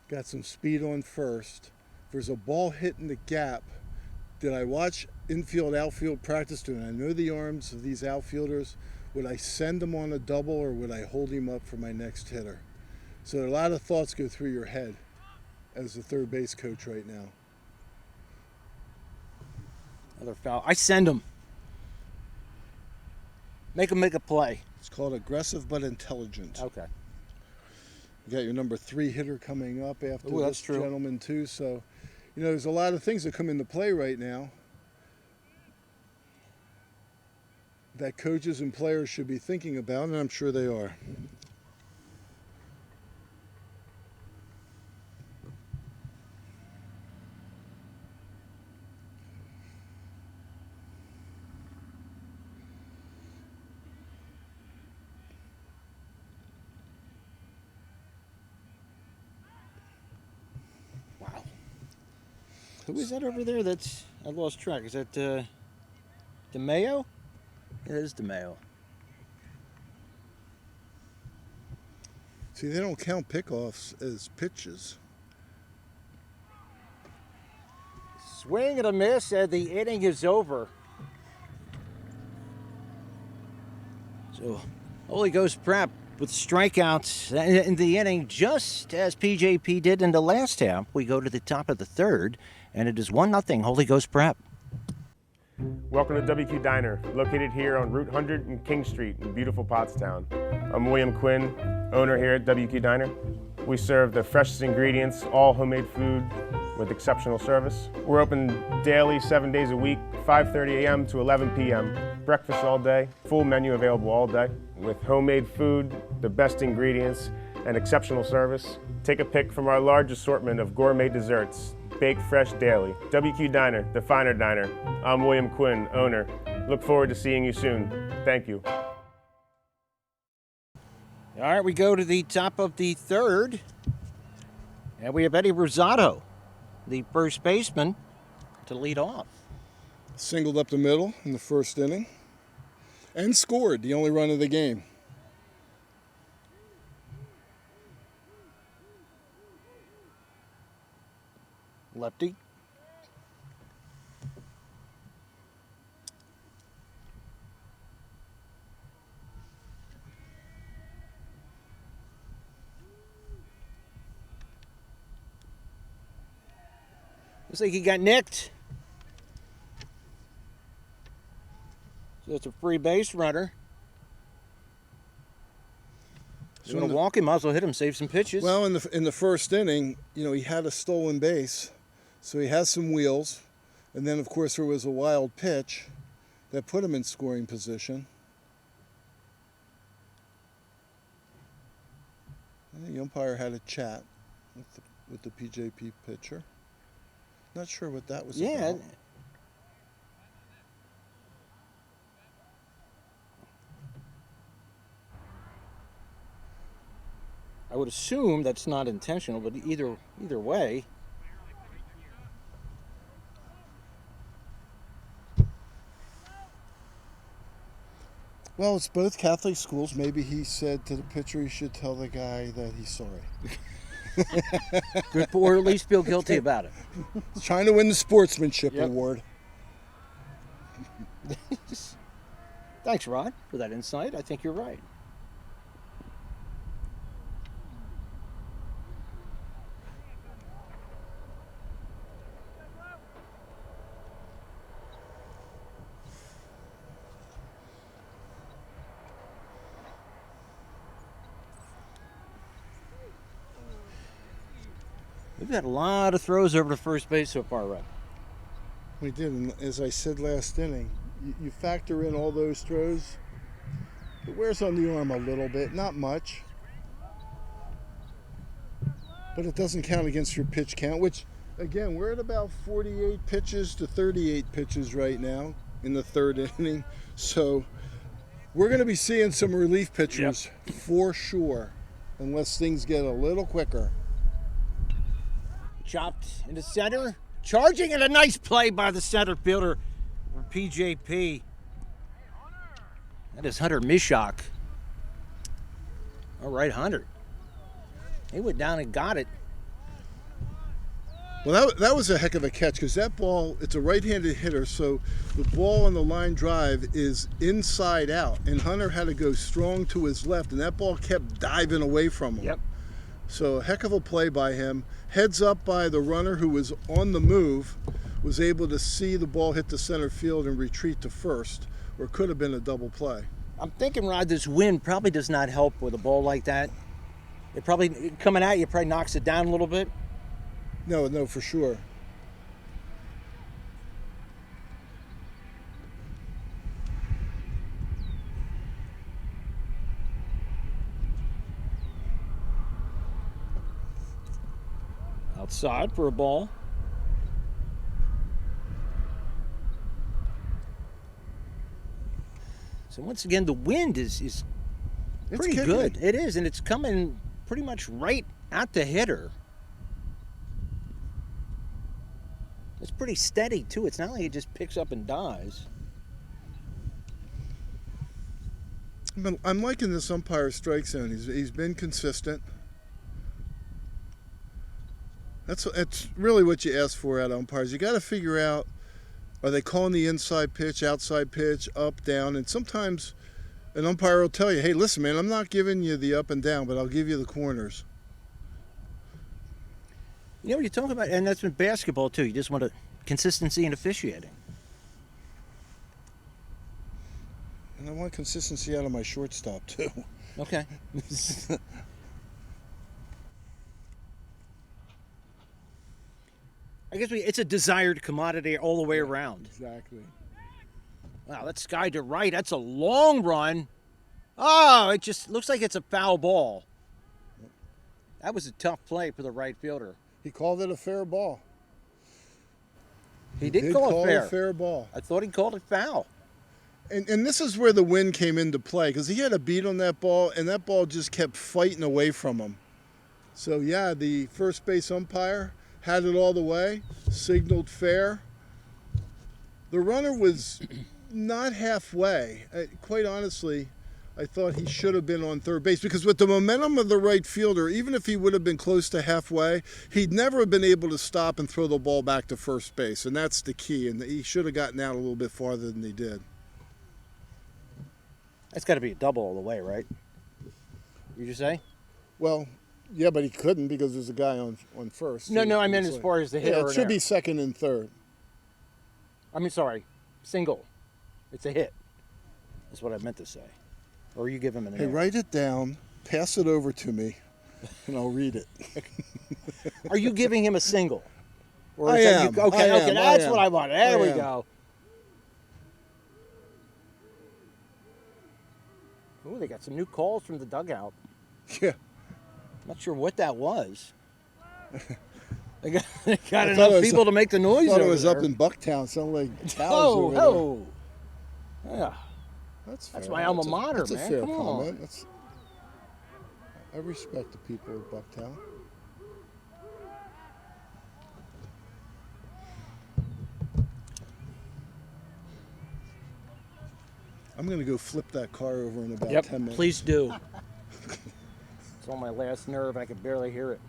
Got some speed on first. There's a ball hit in the gap. Did I watch infield, outfield practice? Do I know the arms of these outfielders? Would I send them on a double, or would I hold him up for my next hitter? So a lot of thoughts go through your head as a third base coach right now. Another foul. I send him. Make him make a play. It's called aggressive but intelligent. Okay. You got your number 3 hitter coming up after that's this true. gentleman too. So, you know, there's a lot of things that come into play right now that coaches and players should be thinking about, and I'm sure they are. Who is that over there? I lost track. Is that DeMayo? Yeah, it is DeMayo. See, they don't count pickoffs as pitches. Swing and a miss, and the inning is over. So, Holy Ghost Prep with strikeouts in the inning, just as PJP did in the last half. We go to the top of the third, and it is 1-0 Holy Ghost Prep. Welcome to WQ Diner, located here on Route 100 and King Street in beautiful Pottstown. I'm William Quinn, owner here at WQ Diner. We serve the freshest ingredients, all homemade food with exceptional service. We're open daily, 7 days a week, 5:30 a.m. to 11 p.m. Breakfast all day, full menu available all day with homemade food, the best ingredients, and exceptional service. Take a pick from our large assortment of gourmet desserts, baked fresh daily. WQ Diner, the finer diner. I'm William Quinn, owner. Look forward to seeing you soon. Thank you. All right, we go to the top of the third, and we have Eddie Rosado, the first baseman, to lead off. Singled up the middle in the first inning and scored the only run of the game. Lefty. Looks like he got nicked. So it's a free base runner. You want to walk him, might as well hit him, save some pitches. Well, in the first inning, he had a stolen base, so he has some wheels. And then, of course, there was a wild pitch that put him in scoring position. And the umpire had a chat with the PJP pitcher. Not sure what that was about. I would assume that's not intentional, but either way. Well, it's both Catholic schools. Maybe he said to the pitcher he should tell the guy that he's sorry. Good, or at least feel guilty about it. He's trying to win the sportsmanship award. Thanks, Rod, for that insight. I think you're right. We've had a lot of throws over to first base so far, Rod. We did, and as I said last inning, you factor in all those throws, it wears on the arm a little bit, not much. But it doesn't count against your pitch count, which, again, we're at about 48 pitches to 38 pitches right now in the third inning. So we're going to be seeing some relief pitchers for sure, unless things get a little quicker. Chopped into center, charging, and a nice play by the center fielder for PJP. That is Hunter Mishak. All right, Hunter. He went down and got it. Well, that was a heck of a catch, because that ball, it's a right-handed hitter, so the ball on the line drive is inside out, and Hunter had to go strong to his left, and that ball kept diving away from him. Yep. So a heck of a play by him. Heads up by the runner who was on the move, was able to see the ball hit the center field and retreat to first, or it could have been a double play. I'm thinking, Rod, this wind probably does not help with a ball like that. It probably, coming at you, probably knocks it down a little bit. No, for sure. Outside for a ball. So once again, the wind is pretty good. It is, and it's coming pretty much right at the hitter. It's pretty steady, too. It's not like it just picks up and dies. I'm liking this umpire strike zone. He's been consistent. That's really what you ask for out of umpires. You got to figure out, are they calling the inside pitch, outside pitch, up, down? And sometimes an umpire will tell you, hey, listen, man, I'm not giving you the up and down, but I'll give you the corners. You know what you're talking about? And that's with basketball, too. You just want consistency in officiating. And I want consistency out of my shortstop, too. Okay. I guess it's a desired commodity all the way around. Exactly. Wow, that sky to right. That's a long run. Oh, it just looks like it's a foul ball. That was a tough play for the right fielder. He called it a fair ball. He did call it fair. A fair ball. I thought he called it foul. And this is where the wind came into play, because he had a beat on that ball, and that ball just kept fighting away from him. So, yeah, the first base umpire had it all the way, signaled fair. The runner was not halfway. Quite honestly, I thought he should have been on third base because with the momentum of the right fielder, even if he would have been close to halfway, he'd never have been able to stop and throw the ball back to first base, and that's the key. And he should have gotten out a little bit farther than he did. That's got to be a double all the way, right? You say? Well, yeah, but he couldn't because there's a guy on first. No, I meant as far as the hit. Yeah, it should be second and third. I mean, sorry, single. It's a hit. That's what I meant to say. Or you give him an Hey, write it down, pass it over to me, and I'll read it. Are you giving him a single? Or I is that am. You, okay, I okay, am. that's I what am. I wanted. There I we am. go. Oh, they got some new calls from the dugout. Yeah. Not sure what that was. They got I enough thought it was people to make the noise. I thought it over was there. up in Bucktown. Sounded like towers Oh, over oh. Yeah. That's That's fair. my alma That's mater, that's man. a fair Come comment. on. I respect the people of Bucktown. I'm going to go flip that car over in about 10 minutes. Please do. It's on my last nerve. I can barely hear it.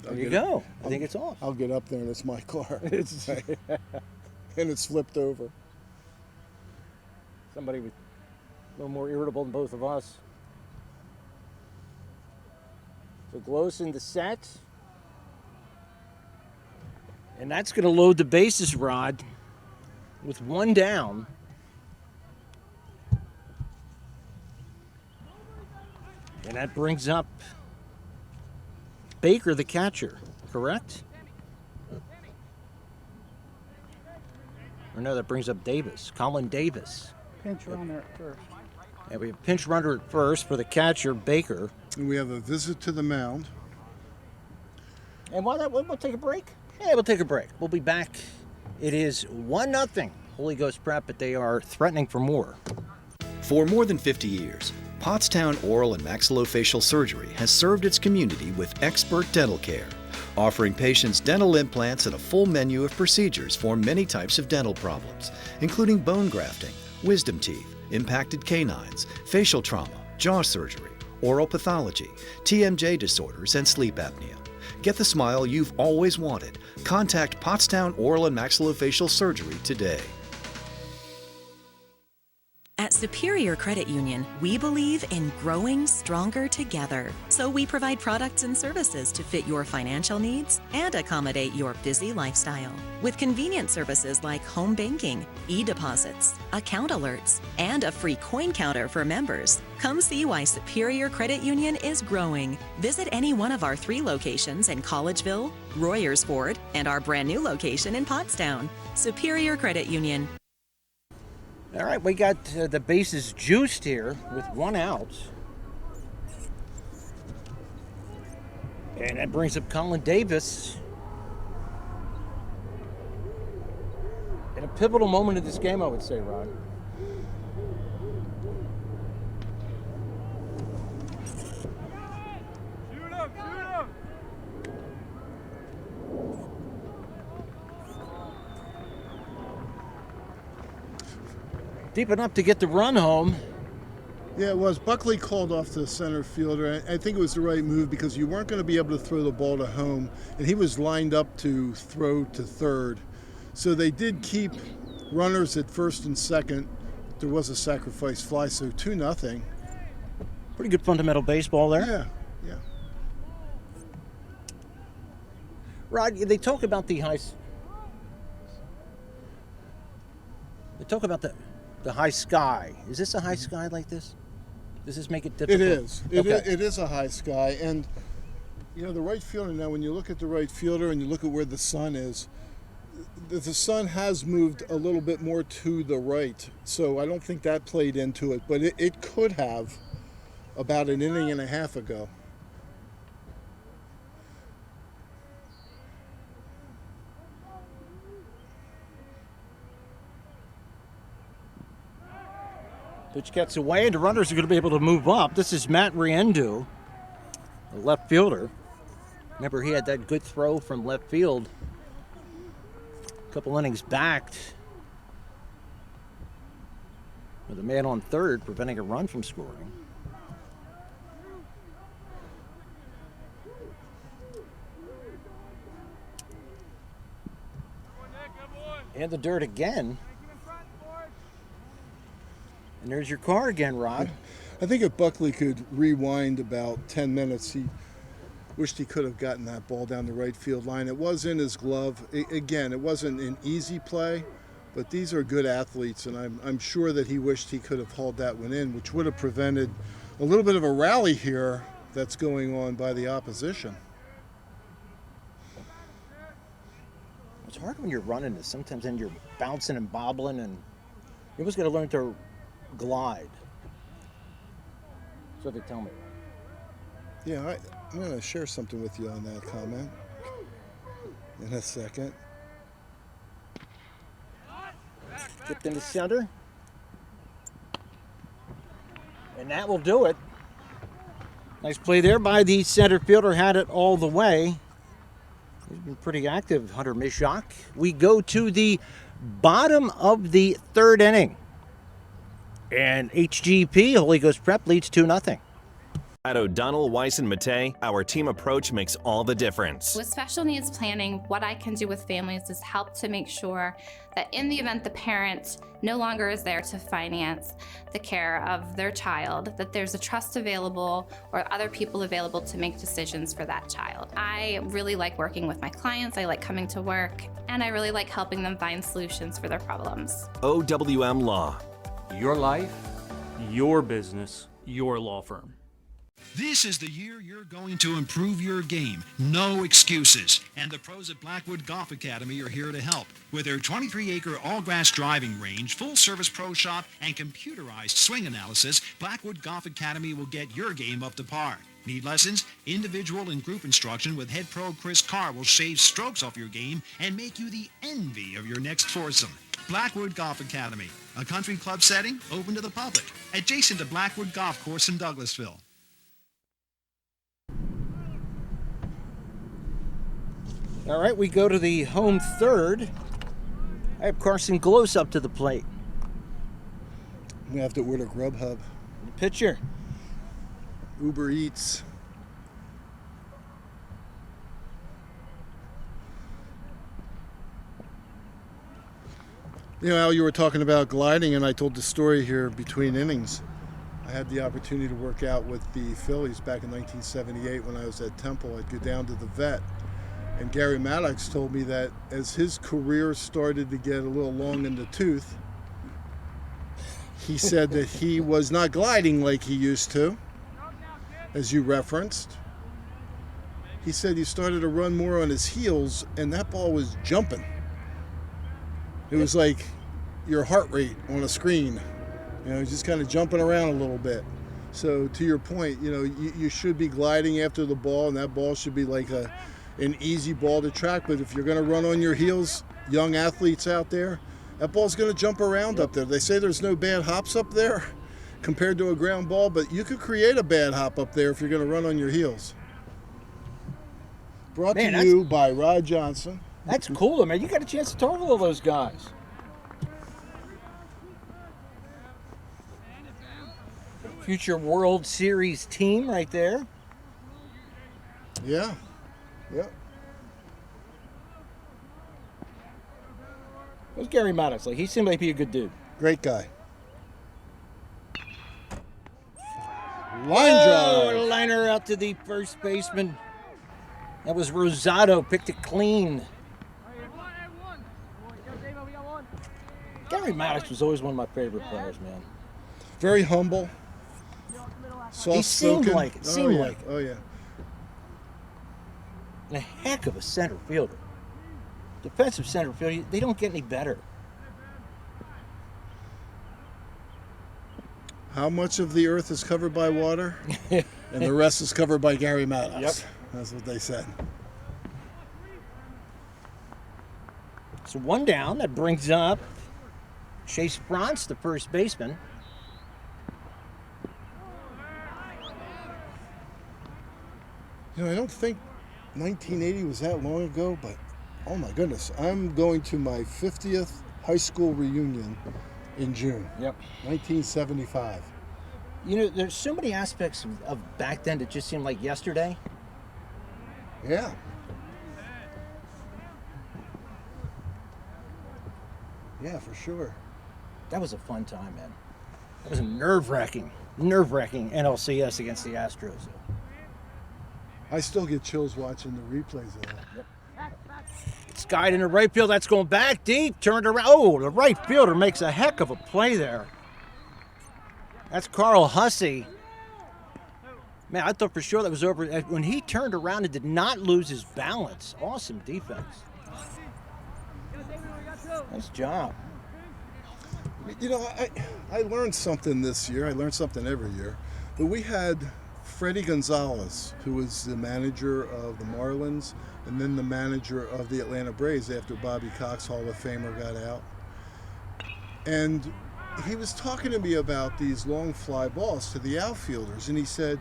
There you go. I think it's off. I'll get up there and it's my car. It's- and it's flipped over. Somebody was a little more irritable than both of us. So Gloss in the set. And that's going to load the bases, Rod, with one down. And that brings up Baker, the catcher, correct? Or no, that brings up Davis, Colin Davis. Pinch runner at first. And we have pinch runner at first for the catcher, Baker. And we have a visit to the mound. And while that, we'll take a break. Yeah, we'll take a break. We'll be back. It is 1-0 Holy Ghost Prep, but they are threatening for more. For more than 50 years, Pottstown Oral and Maxillofacial Surgery has served its community with expert dental care, offering patients dental implants and a full menu of procedures for many types of dental problems, including bone grafting, wisdom teeth, impacted canines, facial trauma, jaw surgery, oral pathology, TMJ disorders, and sleep apnea. Get the smile you've always wanted. Contact Pottstown Oral and Maxillofacial Surgery today. At Superior Credit Union, we believe in growing stronger together. So we provide products and services to fit your financial needs and accommodate your busy lifestyle. With convenient services like home banking, e-deposits, account alerts, and a free coin counter for members. Come see why Superior Credit Union is growing. Visit any one of our 3 locations in Collegeville, Royersford, and our brand new location in Pottstown. Superior Credit Union. All right, we got the bases juiced here with 1 out. And that brings up Colin Davis. In a pivotal moment of this game, I would say, Rod. Deep enough to get the run home. Yeah, it was. Buckley called off the center fielder. I think it was the right move because you weren't going to be able to throw the ball to home, and he was lined up to throw to third. So they did keep runners at first and second. There was a sacrifice fly, so 2-0. Pretty good fundamental baseball there. Yeah, yeah. Rod, they talk about the high. They talk about the high sky. Is this a high sky like this? Does this make it difficult? It is. Okay. It is a high sky, and you know the right fielder. Now, when you look at the right fielder and you look at where the sun is, the sun has moved a little bit more to the right. So I don't think that played into it, but it could have about an inning and a half ago. Pitch gets away, and the runners are going to be able to move up. This is Matt Riendu, the left fielder. Remember, he had that good throw from left field a couple innings back with a man on third, preventing a run from scoring. And the dirt again. And there's your car again, Rod. I think if Buckley could rewind about 10 minutes, he wished he could have gotten that ball down the right field line. It was in his glove. Again, it wasn't an easy play, but these are good athletes, and I'm sure that he wished he could have hauled that one in, which would have prevented a little bit of a rally here that's going on by the opposition. It's hard when you're running this. Sometimes then you're bouncing and bobbling, and you always got to learn to glide. That's what they tell me. Yeah, I'm going to share something with you on that comment in a second. Tipped into center. And that will do it. Nice play there by the center fielder. Had it all the way. He's been pretty active, Hunter Mishak. We go to the bottom of the third inning. And HGP, Holy Ghost Prep, leads 2-0. At O'Donnell, Weiss, and Mattei, our team approach makes all the difference. With special needs planning, what I can do with families is help to make sure that in the event the parent no longer is there to finance the care of their child, that there's a trust available or other people available to make decisions for that child. I really like working with my clients, I like coming to work, and I really like helping them find solutions for their problems. OWM Law. Your life, your business, your law firm. This is the year you're going to improve your game. No excuses. And the pros at Blackwood Golf Academy are here to help. With their 23-acre all-grass driving range, full-service pro shop, and computerized swing analysis, Blackwood Golf Academy will get your game up to par. Need lessons? Individual and group instruction with head pro Chris Carr will shave strokes off your game and make you the envy of your next foursome. Blackwood Golf Academy, a country club setting open to the public, adjacent to Blackwood Golf Course in Douglasville. All right, we go to the home third. I have Carson Glose up to the plate. We have to order Grubhub. The pitcher. Uber Eats. You know, Al, you were talking about gliding, and I told the story here between innings. I had the opportunity to work out with the Phillies back in 1978 when I was at Temple. I'd go down to the vet. And Gary Maddox told me that as his career started to get a little long in the tooth, he said that he was not gliding like he used to, as you referenced. He said he started to run more on his heels, and that ball was jumping. It was like your heart rate on a screen, you know, just kind of jumping around a little bit. So to your point, you know, you should be gliding after the ball, and that ball should be like an easy ball to track. But if you're going to run on your heels, young athletes out there, that ball's going to jump around up there. They say there's no bad hops up there compared to a ground ball, but you could create a bad hop up there if you're going to run on your heels. Brought to you by Rod Johnson. That's cool, man. You got a chance to talk to all those guys. Future World Series team right there. Yeah. Yep. What's Gary Maddox like? He seemed like he'd be a good dude. Great guy. Line drive. Liner out to the first baseman. That was Rosado. Picked it clean. Gary Maddox was always one of my favorite players, man. Very humble. Soft-spoken. He seemed like it. Seemed like it. Oh, yeah. And a heck of a center fielder. Defensive center fielder, they don't get any better. How much of the earth is covered by water? And the rest is covered by Gary Maddox. Yep. That's what they said. So one down, that brings up Chase Bronce, the first baseman. You know, I don't think 1980 was that long ago, but oh my goodness, I'm going to my 50th high school reunion in June. Yep. 1975. You know, there's so many aspects of back then that just seemed like yesterday. Yeah. Yeah, for sure. That was a fun time, man. That was a nerve-wracking NLCS against the Astros. I still get chills watching the replays of that. Yep. Skied into right field. That's going back deep. Turned around. Oh, the right fielder makes a heck of a play there. That's Carl Hussey. Man, I thought for sure that was over. When he turned around and did not lose his balance. Awesome defense. Nice job. You know, I learned something this year. I learned something every year. But we had Freddie Gonzalez, who was the manager of the Marlins and then the manager of the Atlanta Braves after Bobby Cox, Hall of Famer, got out. And he was talking to me about these long fly balls to the outfielders. And he said,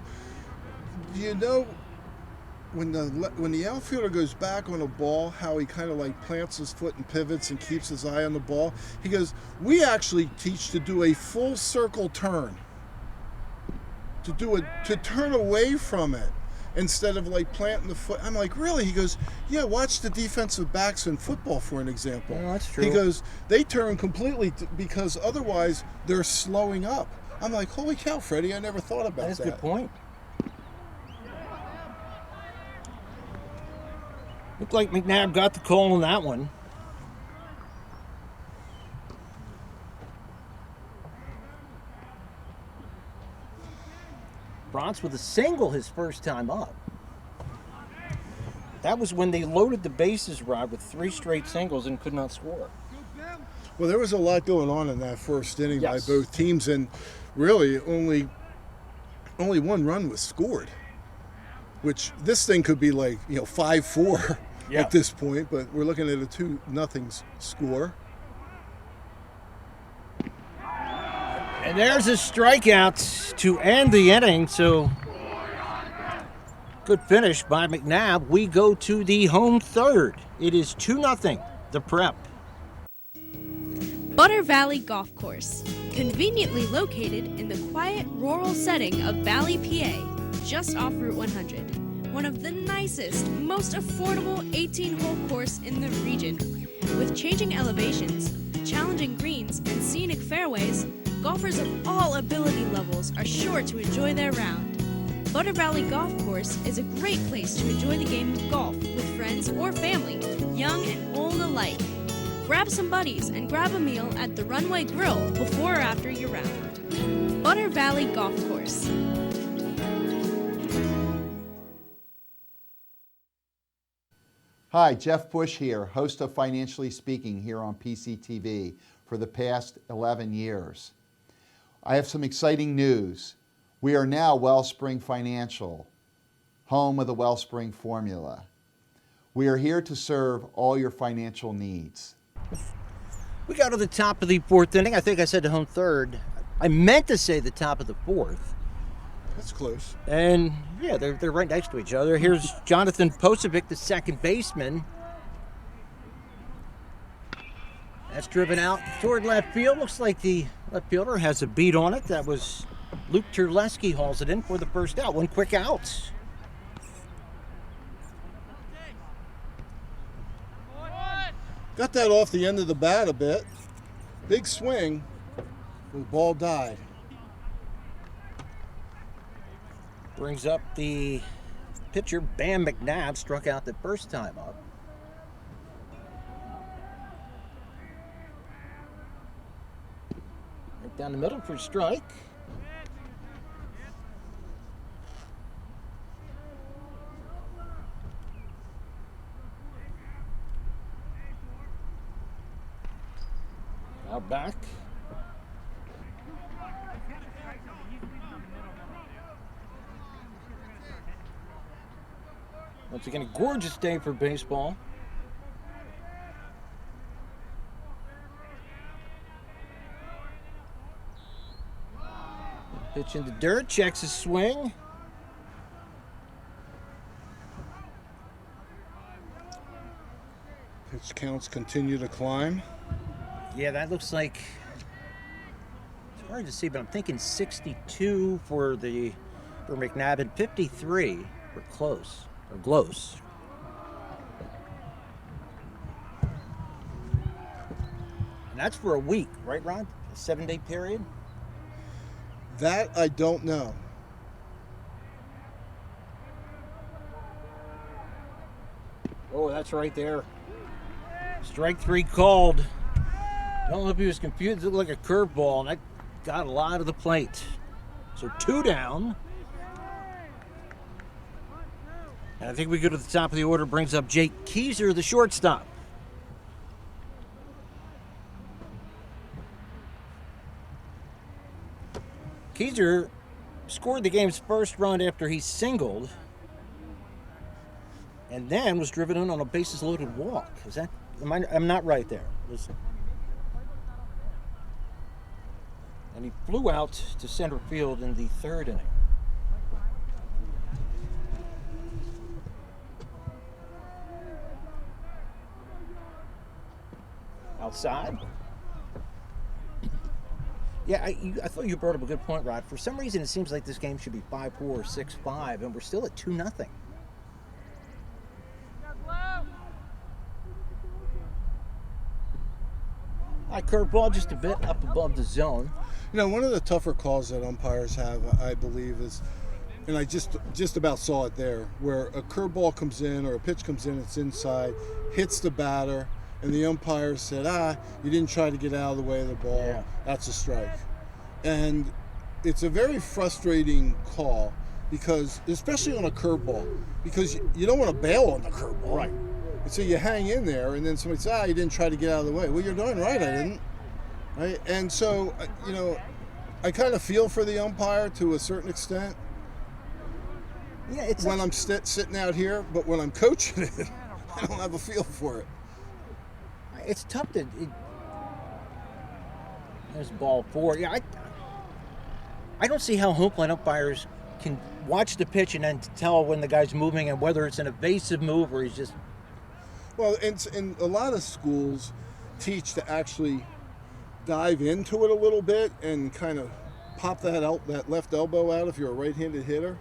you know, when the outfielder goes back on a ball, how he kind of like plants his foot and pivots and keeps his eye on the ball? He goes, we actually teach to do a full circle turn. To turn away from it instead of like planting the foot. I'm like, really? He goes, yeah, watch the defensive backs in football for an example. Oh, that's true. He goes, they turn completely because otherwise they're slowing up. I'm like, holy cow, Freddie, I never thought about that. That's a good point. Looked like McNabb got the call on that one. Bronx with a single his first time up. That was when they loaded the bases, Rod, with 3 straight singles and could not score. Well, there was a lot going on in that first inning by Yes. both teams, and really only one run was scored, which this thing could be like 5-4 at this point, but we're looking at a 2-0 score. And there's a strikeout to end the inning, so good finish by McNabb. We go to the home third. It is 2-0, the Prep. Butter Valley Golf Course, conveniently located in the quiet rural setting of Valley, PA, just off Route 100. One of the nicest, most affordable 18-hole course in the region. With changing elevations, challenging greens, and scenic fairways, golfers of all ability levels are sure to enjoy their round. Butter Valley Golf Course is a great place to enjoy the game of golf with friends or family, young and old alike. Grab some buddies and grab a meal at the Runway Grill before or after your round. Butter Valley Golf Course. Hi, Jeff Bush here, host of Financially Speaking here on PCTV for the past 11 years. I have some exciting news. We are now Wellspring Financial, home of the Wellspring formula. We are here to serve all your financial needs. We got to the top of the fourth inning. I think I said the home third. I meant to say the top of the fourth. That's close. And yeah, they're right next to each other. Here's Jonathan Posovic, the second baseman. That's driven out toward left field. Looks like the left fielder has a beat on it. That was Luke Terleski hauls it in for the first out. One quick out. Got that off the end of the bat a bit. Big swing. The ball died. Brings up the pitcher, Bam McNabb, struck out the first time up. Right down the middle for a strike. Now back. Once again, a gorgeous day for baseball. Pitch in the dirt, checks his swing. Pitch counts continue to climb. Yeah, that looks like, it's hard to see, but I'm thinking 62 for McNabb and 53 for Close, or Glose. And that's for a week, right, Ron? A 7-day period? That I don't know. Oh, that's right there. Strike 3 called. Don't know if he was confused. It looked like a curveball, and that got a lot of the plate. So 2 down. And I think we go to the top of the order. Brings up Jake Keyser, the shortstop. Keyser scored the game's first run after he singled, and then was driven in on a bases-loaded walk. Is that? I'm not right there. And he flew out to center field in the 3rd inning. Outside. Yeah, I thought you brought up a good point, Rod. For some reason, it seems like this game should be 5-4 or 6-5, and we're still at 2-0. High curveball, just a bit up above the zone. You know, one of the tougher calls that umpires have, I believe, is, and I just about saw it there, where a curveball comes in or a pitch comes in, it's inside, hits the batter, and the umpire said, you didn't try to get out of the way of the ball. Yeah. That's a strike. And it's a very frustrating call because, especially on a curveball, because you don't want to bail on the curveball. Right. And so you hang in there, and then somebody says, you didn't try to get out of the way. Well, you're darn right I didn't. Right? And so, I kind of feel for the umpire to a certain extent. Yeah, it's when I'm sitting out here, but when I'm coaching it, I don't have a feel for it. It's tough to. There's ball 4. Yeah, I don't see how home plate umpires can watch the pitch and then tell when the guy's moving and whether it's an evasive move or he's just. Well, and a lot of schools teach to actually dive into it a little bit and kind of pop that left elbow out if you're a right-handed hitter.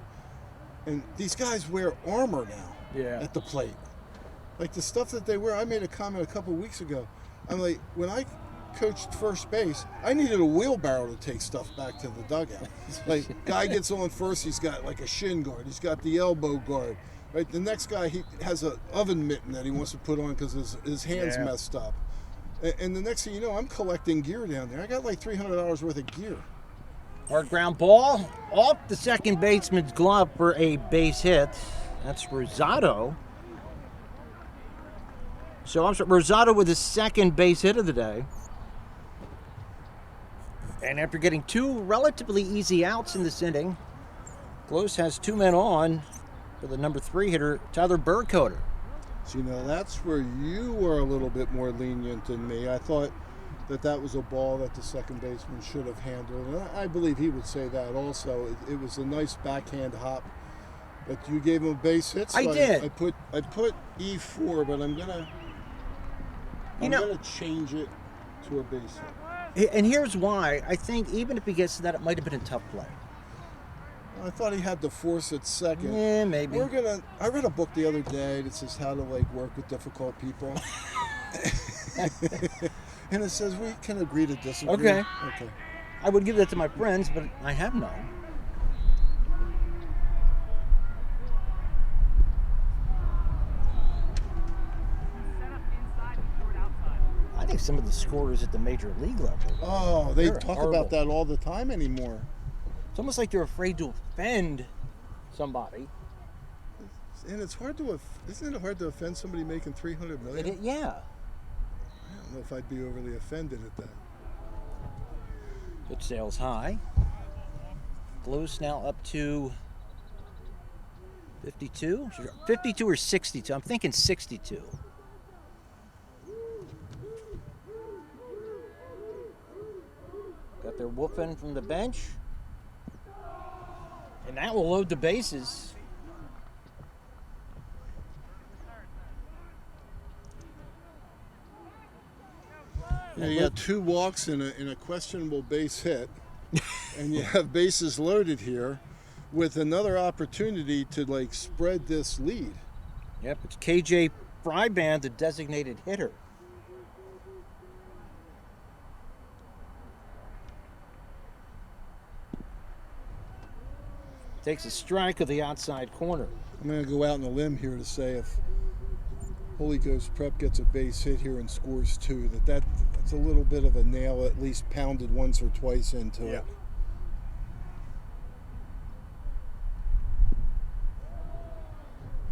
And these guys wear armor now at the plate. Like the stuff that they wear, I made a comment a couple weeks ago. I'm like, when I coached first base, I needed a wheelbarrow to take stuff back to the dugout. Like, guy gets on first, he's got like a shin guard, he's got the elbow guard. Right, the next guy, he has an oven mitten that he wants to put on because his hand's messed up. And the next thing you know, I'm collecting gear down there. I got like $300 worth of gear. Hard ground ball off the second baseman's glove for a base hit. That's Rosado. So Rosado with his second base hit of the day. And after getting 2 relatively easy outs in this inning, Glose has 2 men on for the number 3 hitter, Tyler Burkholder. So, that's where you were a little bit more lenient than me. I thought that was a ball that the second baseman should have handled. And I believe he would say that also. It was a nice backhand hop. But you gave him a base hit. So I did. I put E4, but I'm gonna change it to a base hit. And here's why. I think even if he gets to that, it might have been a tough play. I thought he had to force it second. Yeah, maybe. I read a book the other day that says how to work with difficult people. And it says we can agree to disagree. Okay. I would give that to my friends, but I have none. I think some of the scorers at the major league level. Oh, they talk about that all the time anymore. It's almost like they're afraid to offend somebody. And it's hard isn't it hard to offend somebody making $300 million? Yeah. I don't know if I'd be overly offended at that. Pitch sales high. Glose now up to 52? 52 or 62? I'm thinking 62. Got their Wolfen from the bench. And that will load the bases. You got 2 walks and a questionable base hit, and you have bases loaded here with another opportunity to like spread this lead. Yep, it's KJ Fryband, the designated hitter. Takes a strike of the outside corner. I'm going to go out on a limb here to say if Holy Ghost Prep gets a base hit here and scores 2, that's a little bit of a nail, at least pounded once or twice into it.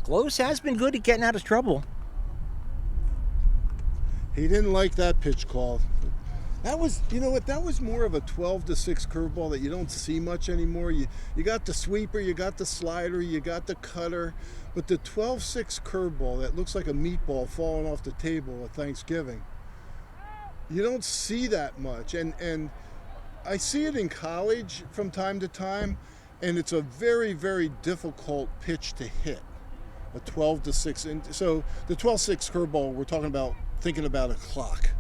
Close has been good at getting out of trouble. He didn't like that pitch call. That was, you know what, that was more of a 12-6 curveball that you don't see much anymore. You got the sweeper, you got the slider, you got the cutter, but the 12-6 curveball that looks like a meatball falling off the table at Thanksgiving, you don't see that much. And I see it in college from time to time, and it's a very, very difficult pitch to hit, a 12-6. So the 12-6 curveball, we're talking about thinking about a clock.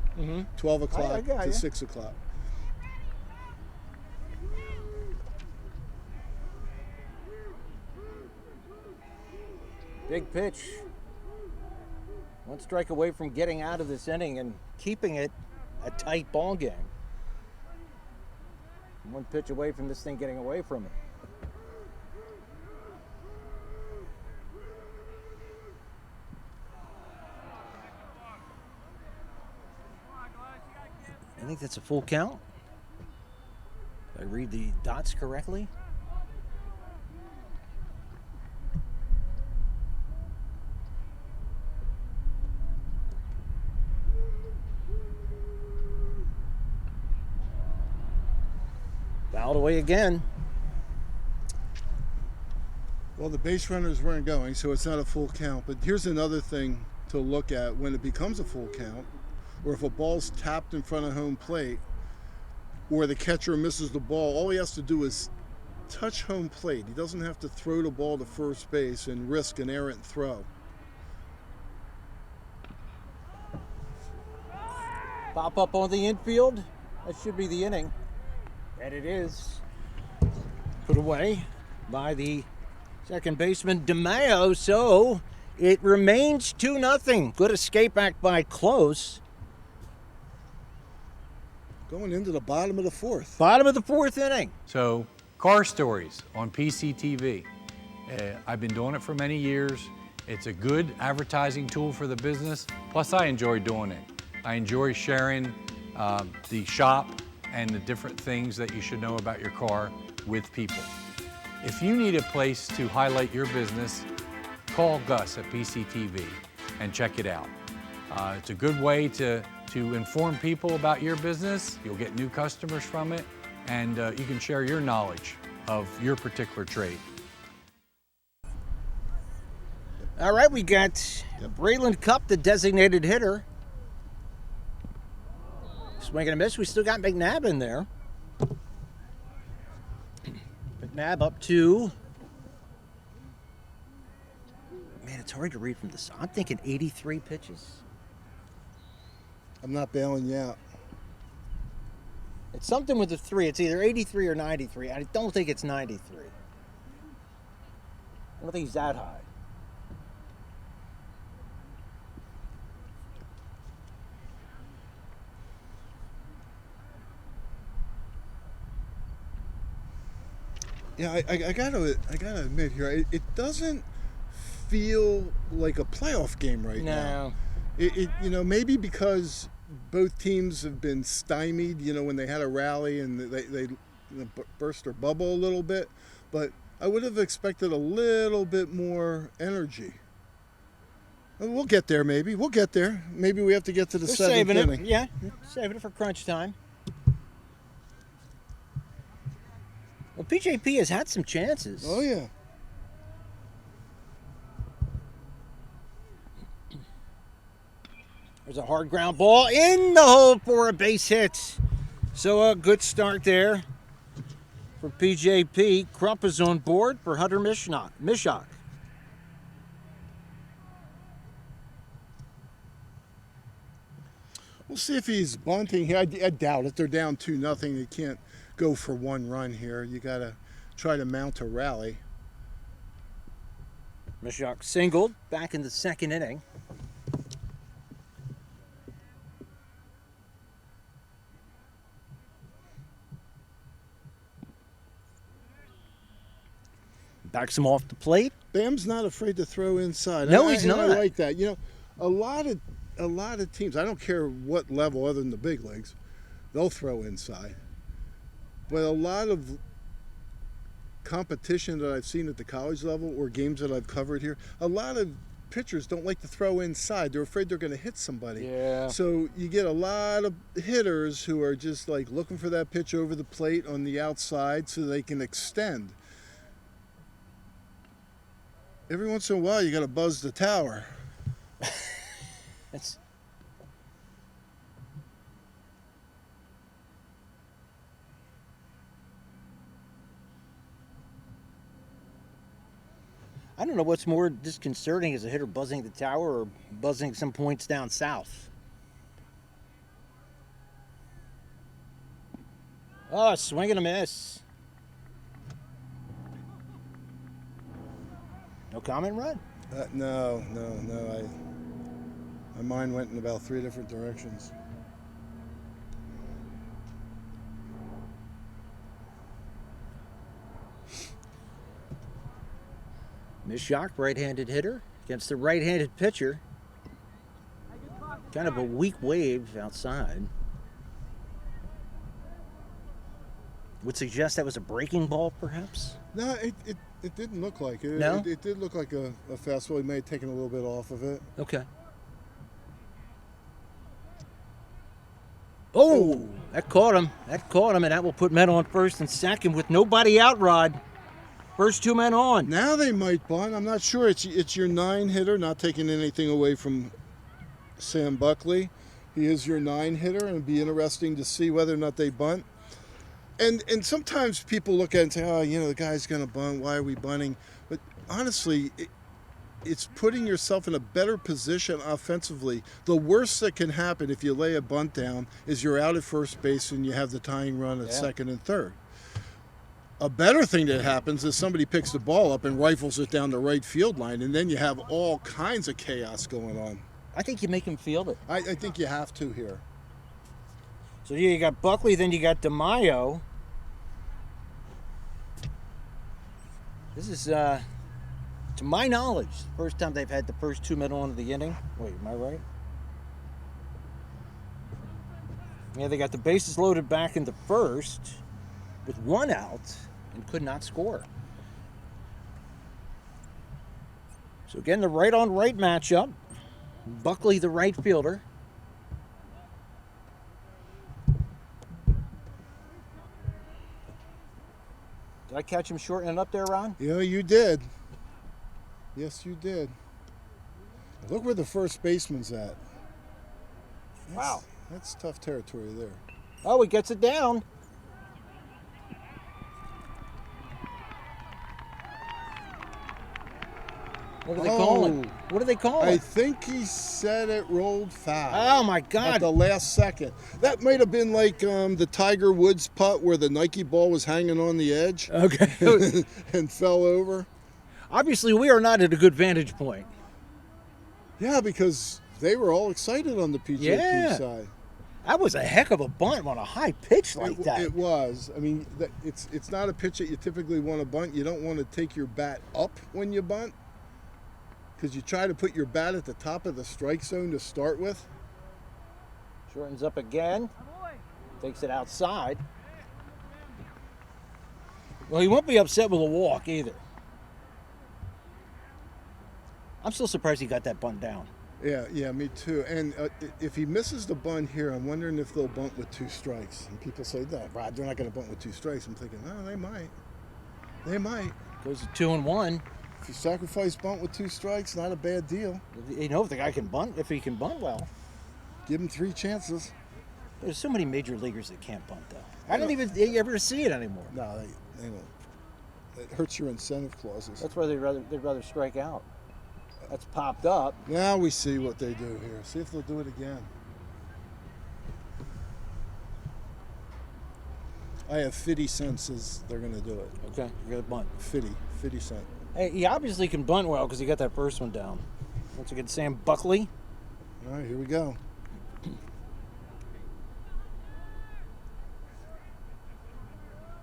12 o'clock to 6 o'clock. Big pitch. 1 strike away from getting out of this inning and keeping it a tight ball game. 1 pitch away from this thing getting away from it. I think that's a full count. Did I read the dots correctly? Fouled away again. Well, the base runners weren't going, so it's not a full count. But here's another thing to look at when it becomes a full count, or if a ball's tapped in front of home plate, or the catcher misses the ball, all he has to do is touch home plate. He doesn't have to throw the ball to first base and risk an errant throw. Pop up on the infield. That should be the inning. And it is. Put away by the second baseman DeMayo. So it remains 2-0. Good escape act by Close. Going into the bottom of the 4th. Bottom of the 4th inning. So, car stories on PCTV. I've been doing it for many years. It's a good advertising tool for the business. Plus, I enjoy doing it. I enjoy sharing the shop and the different things that you should know about your car with people. If you need a place to highlight your business, call Gus at PCTV and check it out. It's a good way to inform people about your business. You'll get new customers from it, and you can share your knowledge of your particular trade. All right, we got Braylon Cup, the designated hitter. Swing and a miss. We still got McNabb in there. McNabb up to... Man, it's hard to read from this. I'm thinking 83 pitches. I'm not bailing you out. It's something with the 3. It's either 83 or 93. I don't think it's 93. I don't think he's that high. Yeah, I gotta admit here, it doesn't feel like a playoff game right now. It maybe because both teams have been stymied, when they had a rally and they burst their bubble a little bit, but I would have expected a little bit more energy. We'll get there, maybe. We'll get there. Maybe we have to get to the 7th inning. Yeah, saving it for crunch time. Well, PJP has had some chances. Oh, yeah. There's a hard ground ball in the hole for a base hit. So a good start there for PJP. Crump is on board for Hunter Mishak. We'll see if he's bunting here. I doubt it. They're down 2-0. They can't go for one run here. You got to try to mount a rally. Mishak singled back in the second inning. Backs him off the plate. Bam's not afraid to throw inside. No, he's not. I like that. You know, a lot of teams, I don't care what level other than the big leagues, they'll throw inside. But a lot of competition that I've seen at the college level or games that I've covered here, a lot of pitchers don't like to throw inside. They're afraid they're going to hit somebody. Yeah. So you get a lot of hitters who are just like looking for that pitch over the plate on the outside so they can extend. Every once in a while, you got to buzz the tower. That's... I don't know what's more disconcerting, is a hitter buzzing the tower or buzzing some points down south. Oh, swing and a miss. No comment, Rod? No. My mind went in about 3 different directions. Mishak, right-handed hitter against the right-handed pitcher. Kind of a weak wave outside. Would suggest that was a breaking ball, perhaps? No, it didn't look like it. No? It did look like a fastball. He may have taken a little bit off of it. Okay. Oh, that caught him. And that will put men on first and second with nobody out, Rod. First 2 men on. Now they might bunt. I'm not sure. It's your 9 hitter, not taking anything away from Sam Buckley. He is your 9 hitter, and it'd be interesting to see whether or not they bunt. And sometimes people look at it and say, oh, the guy's going to bunt. Why are we bunting? But honestly, it's putting yourself in a better position offensively. The worst that can happen if you lay a bunt down is you're out at first base and you have the tying run at second and third. A better thing that happens is somebody picks the ball up and rifles it down the right field line, and then you have all kinds of chaos going on. I think you make him field it. I think you have to here. So you got Buckley, then you got DeMaio. This is, to my knowledge, the first time they've had the first 2 men on of the inning. Wait, am I right? Yeah, they got the bases loaded back in the first with 1 out and could not score. So again, the right-on-right matchup. Buckley, the right fielder. Did I catch him shortening up there, Ron? Yeah, you did. Yes, you did. Look where the first baseman's at. Wow. That's tough territory there. Oh, he gets it down. What are they calling? What are they calling? I think he said it rolled foul. Oh, my God. At the last second. That might have been like the Tiger Woods putt where the Nike ball was hanging on the edge. Okay. And fell over. Obviously, we are not at a good vantage point. Yeah, because they were all excited on the PJP side. That was a heck of a bunt on a high pitch like that. It was. I mean, it's not a pitch that you typically want to bunt. You don't want to take your bat up when you bunt, because you try to put your bat at the top of the strike zone to start with. Shortens up again. Takes it outside. Well, he won't be upset with a walk either. I'm still surprised he got that bunt down. Yeah, me too. And if he misses the bunt here, I'm wondering if they'll bunt with 2 strikes. And people say, no, Rod, they're not going to bunt with 2 strikes. I'm thinking, no, they might. They might. Goes to 2-1. If you sacrifice bunt with 2 strikes, not a bad deal. If the guy can bunt, if he can bunt well. Give him 3 chances. There's so many major leaguers that can't bunt, though. I don't even ever see it anymore. No, they don't. It hurts your incentive clauses. That's why they'd rather strike out. That's popped up. Now we see what they do here. See if they'll do it again. I have 50 cents as they're going to do it. Okay, you got a bunt. 50 cent. Hey, he obviously can bunt well because he got that first one down. Once again, Sam Buckley. All right, here we go.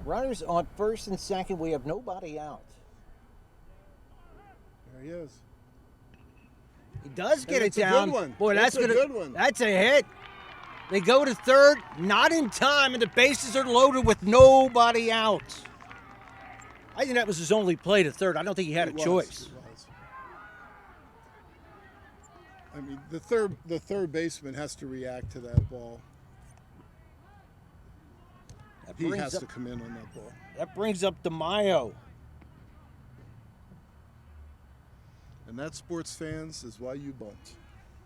Runners on first and second. We have nobody out. There he is. He does get it it's a down. good one. Boy, that's a gonna, good one. That's a hit. They go to third, not in time, and the bases are loaded with nobody out. I think that was his only play to third. I don't think he had a choice. It was. I mean, the third baseman has to react to that ball. He has to come in on that ball. That brings up DeMaio. And that, sports fans, is why you bunt.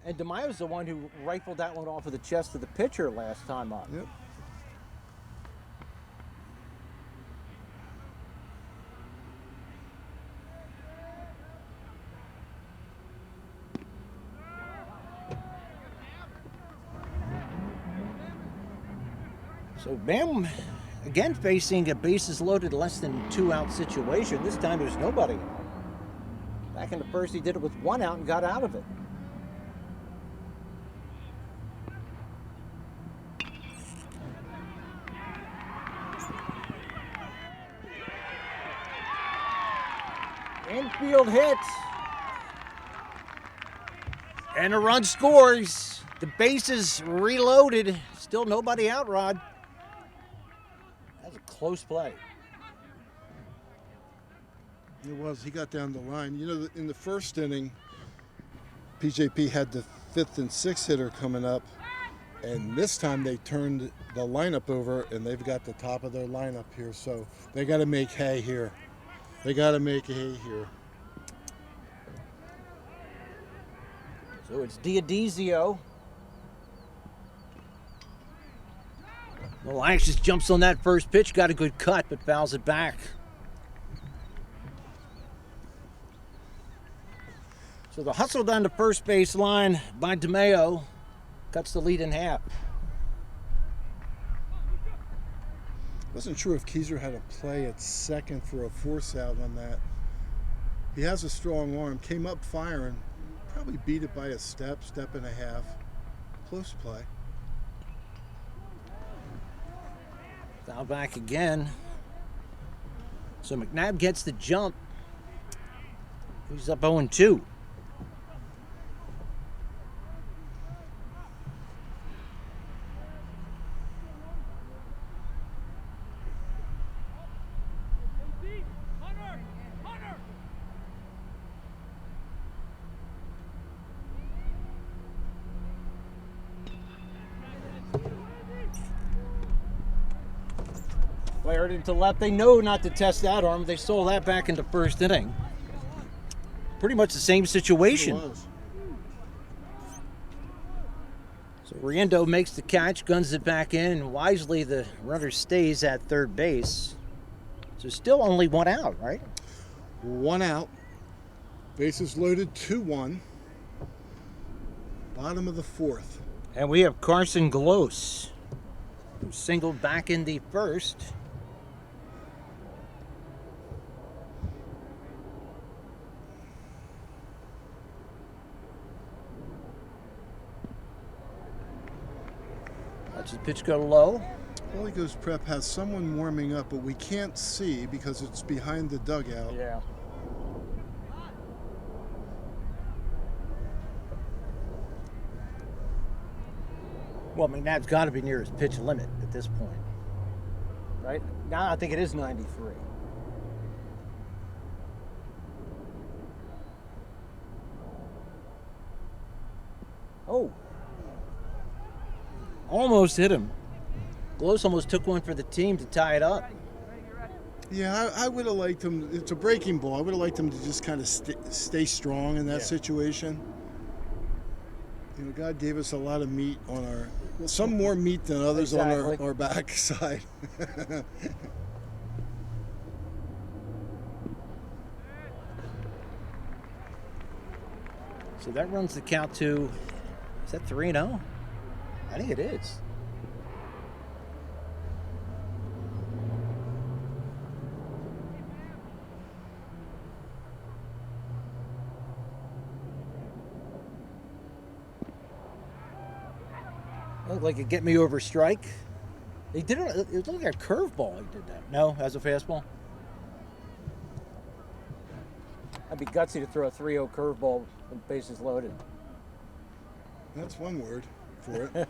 And DeMaio's the one who rifled that one off of the chest of the pitcher last time up. Yep. So Bam, again facing a bases loaded, less than 2 out situation. This time there's nobody out. Back in the first, he did it with 1 out and got out of it. Infield hits. And a run scores. The bases reloaded. Still nobody out, Rod. That's a close play. It was. He got down the line. You know, in the first inning, PJP had the 5th and 6th hitter coming up, and this time they turned the lineup over, and they've got the top of their lineup here. So they got to make hay here. They got to make hay here. So it's Diodizio. Well, Ash just jumps on that first pitch, got a good cut, but fouls it back. So the hustle down the first base line by DeMaio cuts the lead in half. Wasn't sure if Keyser had a play at second for a force out on that. He has a strong arm, came up firing, probably beat it by a step and a half. Close play. Foul back again. So McNabb gets the jump. He's up 0-2. Fired into left. They know not to test that arm. They stole that back into first inning. Pretty much the same situation. It was. So Riendo makes the catch, guns it back in, and wisely the runner stays at third base. So still only 1 out, right? 1 out. Bases loaded, 2-1. Bottom of the 4th. And we have Carson Glos, who singled back in the first. Watch the pitch go low. Holy Ghost Prep has someone warming up, but we can't see because it's behind the dugout. Yeah. Well, I mean, that's got to be near his pitch limit at this point, right? Now I think it is 93. Oh. Almost hit him. Glos almost took one for the team to tie it up. Yeah, I would have liked him. It's a breaking ball. I would have liked him to just kind of stay strong in that situation. You know, God gave us a lot of meat on our, well, some more meat than others on our backside. So that runs the count to, is that 3-0? I think it is. Looked like a get me over strike. He did it. It looked like a curveball. He did that. No, as a fastball. That'd be gutsy to throw a 3-0 curveball with bases loaded. That's one word for it.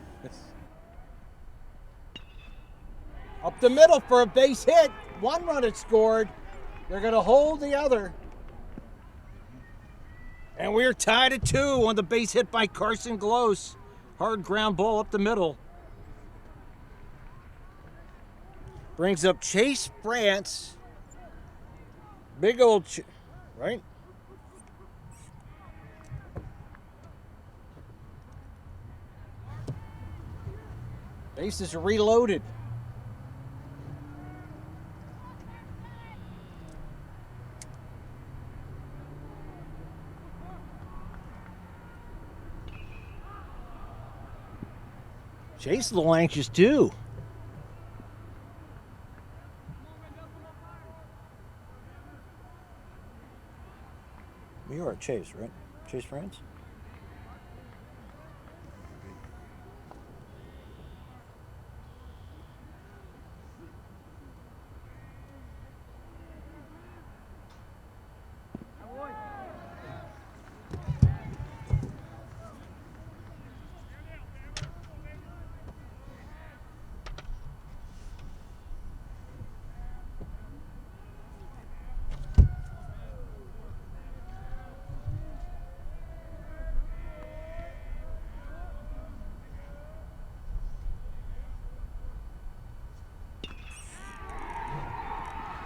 Up the middle for a base hit. 1 run it scored. They're going to hold the other. And we're tied at 2 on the base hit by Carson Glose. Hard ground ball up the middle. Brings up Chase France. Big old, right? Bases are reloaded. Chase is a little anxious too. You are Chase, right? Chase France?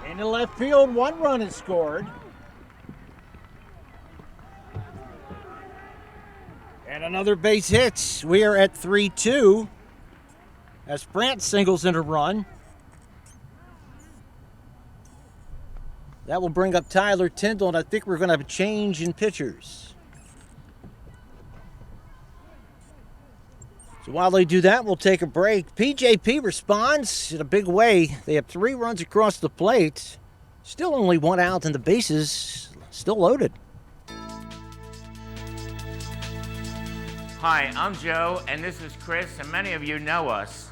In the left field, 1 run is scored. And another base hit. We are at 3-2 as France singles in a run. That will bring up Tyler Tyndall, and I think we're going to have a change in pitchers. So while they do that, we'll take a break. PJP responds in a big way. They have 3 runs across the plate. Still only 1 out, and the bases still loaded. Hi, I'm Joe, and this is Chris, and many of you know us.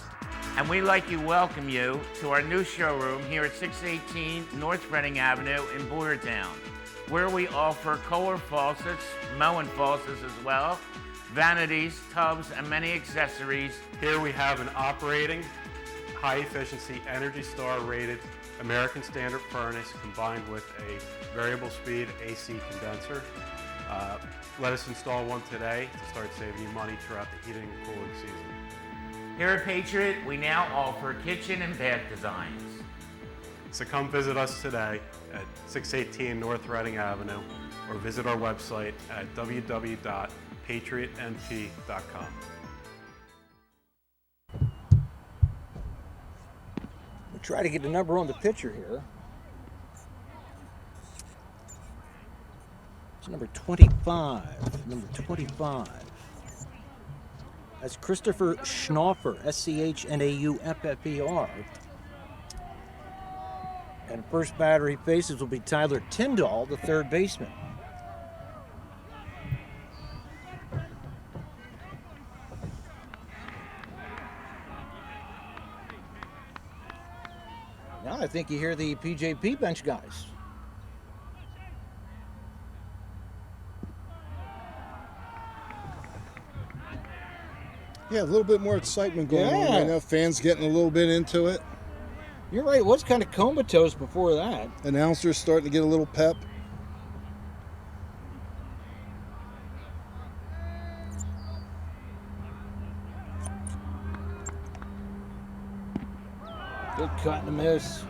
And we'd like to welcome you to our new showroom here at 618 North Reading Avenue in Boyertown, where we offer Kohler faucets, Moen faucets as well, vanities, tubs, and many accessories. Here we have an operating, high-efficiency, Energy Star rated American Standard furnace combined with a variable speed AC condenser. Let us install one today to start saving you money throughout the heating and cooling season. Here at Patriot, we now offer kitchen and bath designs. So come visit us today at 618 North Reading Avenue or visit our website at www.patriotnp.com. We'll try to get the number on the pitcher here. It's number 25. Number 25. That's Christopher Schnaufer, Schnauffer. And first batter he faces will be Tyler Tyndall, the third baseman. Now I think you hear the PJP bench guys. Yeah, a little bit more excitement going on right now. Fans getting a little bit into it. You're right, it was kind of comatose before that. Announcers starting to get a little pep. Good cut and a miss.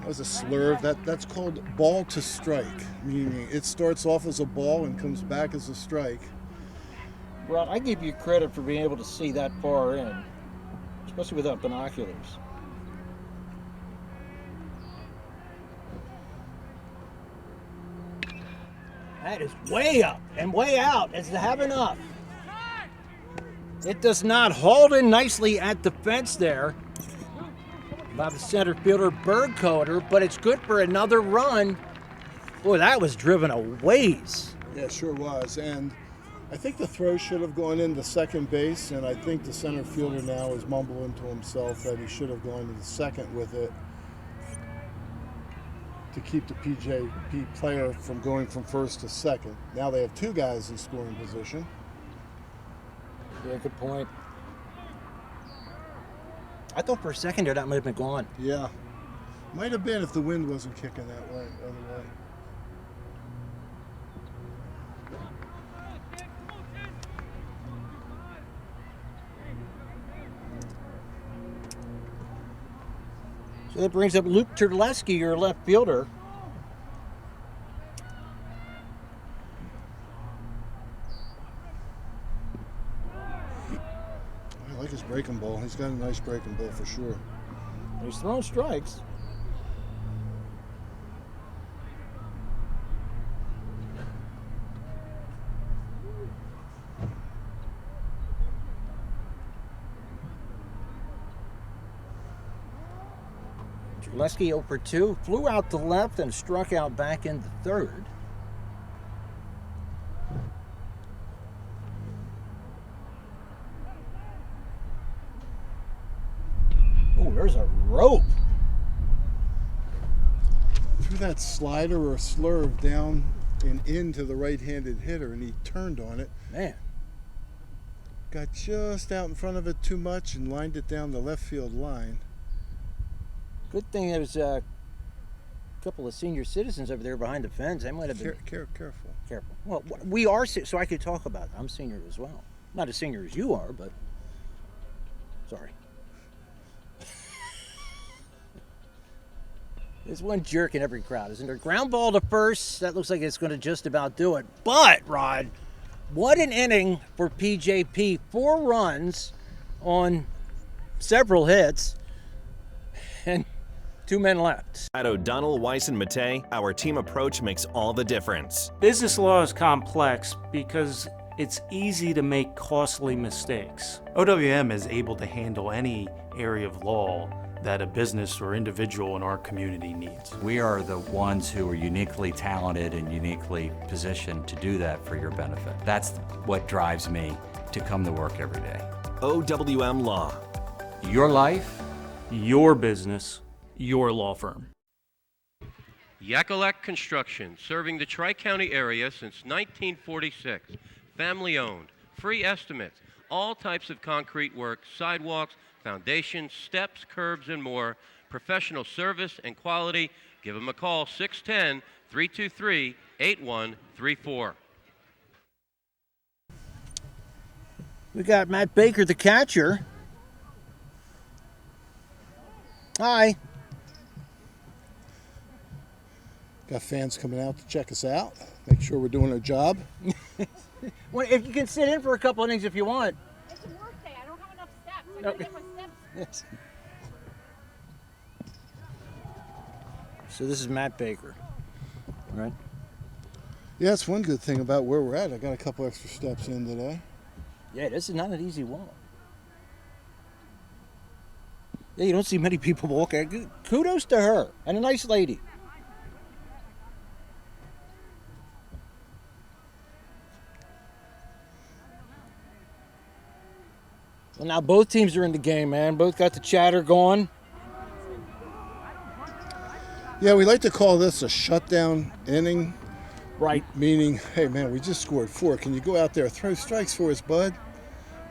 That was a slurve. That's called ball to strike, meaning it starts off as a ball and comes back as a strike. Rod, I give you credit for being able to see that far in, especially without binoculars. That is way up and way out. Does it have enough? It does not. Hauled in nicely at the fence there by the center fielder Bergcoder, but it's good for another run. Boy, that was driven a ways. Yeah, sure was. And I think the throw should have gone into second base, and I think the center fielder now is mumbling to himself that he should have gone to the second with it to keep the PJP player from going from first to second. Now they have two guys in scoring position. Yeah, good point. I thought for a second there that might have been gone. Yeah. Might have been if the wind wasn't kicking that way, other way. So that brings up Luke Terleski, your left fielder. I like his breaking ball. He's got a nice breaking ball for sure. He's throwing strikes. Terleski 0 for 2, flew out to left and struck out back into third. Oh, there's a rope. Threw that slider or slurve down and into the right-handed hitter, and he turned on it. Man. Got just out in front of it too much and lined it down the left field line. Good thing there was a couple of senior citizens over there behind the fence. They might have been careful. Careful. Well, we are, so I could talk about it. I'm senior as well. Not as senior as you are, but sorry. There's one jerk in every crowd, isn't there? Ground ball to first. That looks like it's going to just about do it. But, Rod, what an inning for PJP. 4 runs on several hits. And 2 men left. At O'Donnell, Weiss, and Matei, our team approach makes all the difference. Business law is complex because it's easy to make costly mistakes. OWM is able to handle any area of law that a business or individual in our community needs. We are the ones who are uniquely talented and uniquely positioned to do that for your benefit. That's what drives me to come to work every day. OWM Law. Your life, your business, your law firm. Yakalak Construction, serving the Tri-County area since 1946. Family owned, free estimates, all types of concrete work, sidewalks, foundations, steps, curbs, and more. Professional service and quality. Give them a call, 610-323-8134. We got Matt Baker, the catcher. Hi. Got fans coming out to check us out, make sure we're doing our job. Well, if you can sit in for a couple innings if you want. It's a work day. I don't have enough steps. I gotta get my steps. Yes. So this is Matt Baker, right? Yeah, that's one good thing about where we're at. I got a couple extra steps in today. Yeah, this is not an easy walk. Yeah, you don't see many people walking. Kudos to her and a nice lady. Well, now both teams are in the game, man. Both got the chatter going. Yeah, we like to call this a shutdown inning. Right. Meaning, hey, man, we just scored 4. Can you go out there, throw strikes for us, bud?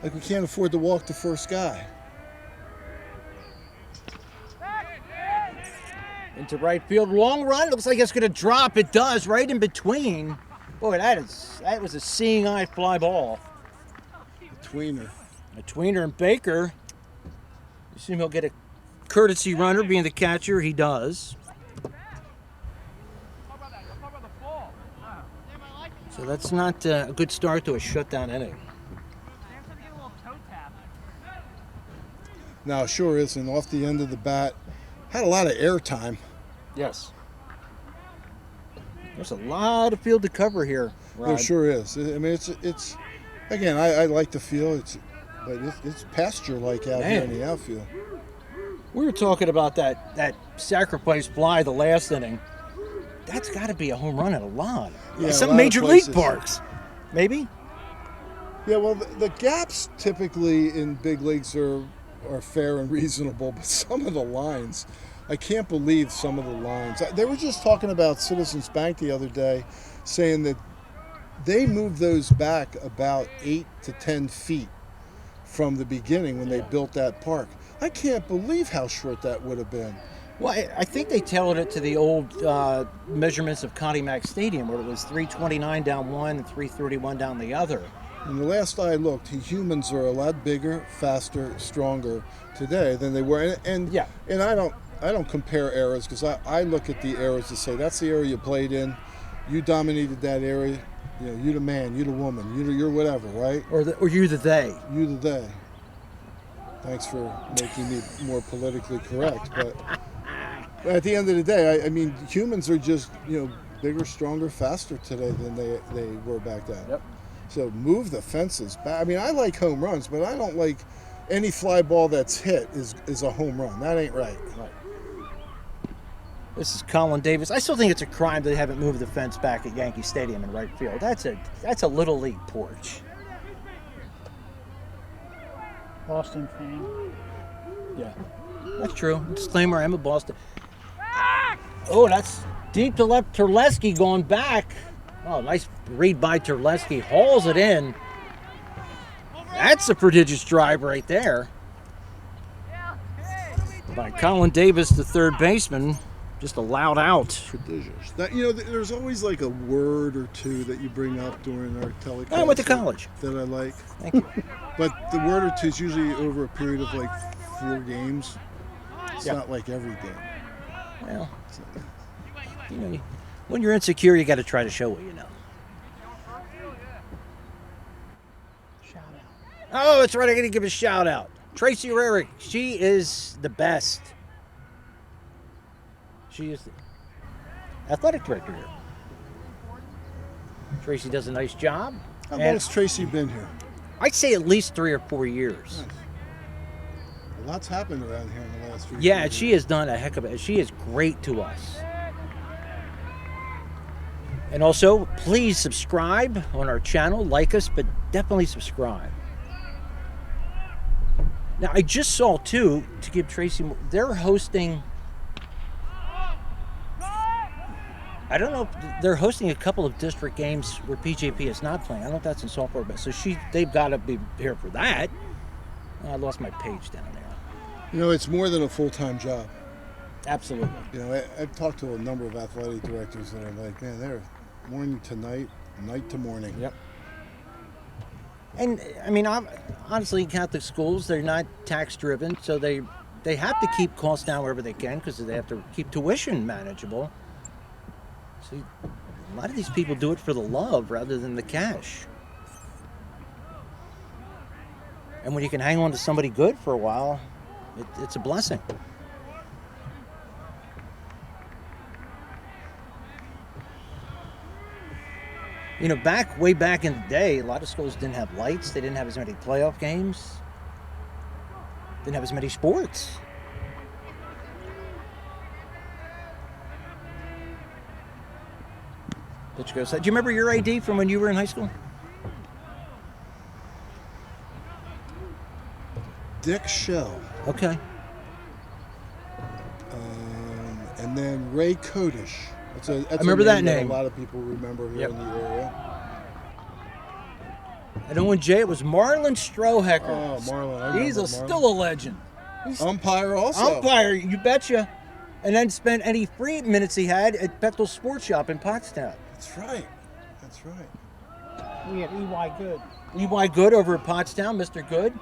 Like we can't afford to walk the first guy. Into right field, long run. Looks like it's going to drop. It does, right in between. Boy, that was a seeing eye fly ball. A tweener. A tweener and Baker. You assume he'll get a courtesy runner, being the catcher. He does. So that's not a good start to a shutdown inning. No, sure isn't. Off the end of the bat. Had a lot of air time. Yes. There's a lot of field to cover here, Rod. There sure is. I mean, it's again, I like the field, but it's pasture-like out here in the outfield. We were talking about that sacrifice fly the last inning. That's got to be a home run at a lot. Yeah, Some a lot of major places. league parks, maybe. Yeah, well, the gaps typically in big leagues are fair and reasonable, but some of the lines, I can't believe some of the lines. They were just talking about Citizens Bank the other day, saying that they moved those back about 8 to 10 feet from the beginning when they built that park. I can't believe how short that would have been. Well, I think they tailored it to the old measurements of Connie Mack Stadium, where it was 329 down one and 331 down the other. And the last I looked, humans are a lot bigger, faster, stronger today than they were. And I don't compare eras, because I look at the eras to say that's the era you played in. You dominated that area. You know, you the man, you the woman, you're whatever, right? Or you the they. You the they. Thanks for making me more politically correct. But at the end of the day, I mean, humans are just, bigger, stronger, faster today than they were back then. Yep. So move the fences back. I mean, I like home runs, but I don't like any fly ball that's hit is a home run. That ain't right. This is Colin Davis. I still think it's a crime they haven't moved the fence back at Yankee Stadium in right field. That's a Little League porch. Boston fan. Yeah, that's true. Disclaimer, I'm a Boston. Oh, that's deep to left. Terleski going back. Oh, nice read by Terleski. Hauls it in. That's a prodigious drive right there. By Colin Davis, the third baseman. Just a loud out. Prodigious. That, there's always like a word or two that you bring up during our telecast. I went to college. That I like. Thank you. But the word or two is usually over a period of like 4 games. It's not like every game. Well, when you're insecure, you got to try to show what you know. Shout out. Oh, that's right. I got to give a shout out. Tracy Rarick. She is the best. She is the athletic director here. Tracy does a nice job. How long has Tracy been here? I'd say at least 3 or 4 years. Nice. A lot's happened around here in the last few years. Yeah, and she has done a heck of it. She is great to us. And also, please subscribe on our channel. Like us, but definitely subscribe. Now, I just saw, too, to give Tracy more, they're hosting... I don't know if they're hosting a couple of district games where PJP is not playing. I don't know if that's in softball, but so they've got to be here for that. I lost my page down there. It's more than a full-time job. Absolutely. I've talked to a number of athletic directors that are like, man, they're morning to night, night to morning. Yep. And I mean, honestly, Catholic schools, they're not tax-driven, so they have to keep costs down wherever they can because they have to keep tuition manageable. See, a lot of these people do it for the love rather than the cash. And when you can hang on to somebody good for a while, it's a blessing. Way back in the day, a lot of schools didn't have lights. They didn't have as many playoff games. Didn't have as many sports. Do you remember your AD from when you were in high school? Dick Shell. Okay. And then Ray Kodish. That's I remember that name. A lot of people remember here in the area. And then when Jay, it was Marlon Strohecker. Oh, Marlon. He's still a legend. Umpire also. Umpire, you betcha. And then spent any free minutes he had at Bechtel's Sports Shop in Pottstown. That's right. That's right. We had E.Y. Good. E.Y. Good over at Pottstown, Mr. Good.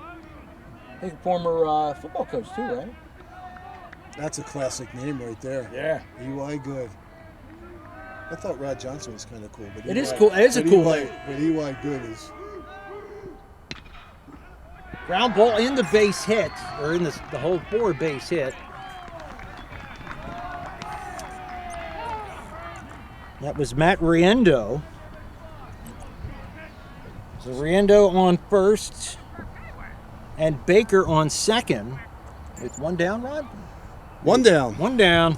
I think former football coach too, right? That's a classic name right there. Yeah. E.Y. Good. I thought Rod Johnson was kind of cool, but it is cool. It is a cool name. But E.Y. Good is. Ground ball in the base hit, or in the whole forward base hit. That was Matt Riendo. So Riendo on first, and Baker on second. With one down, Rod? One down. One down.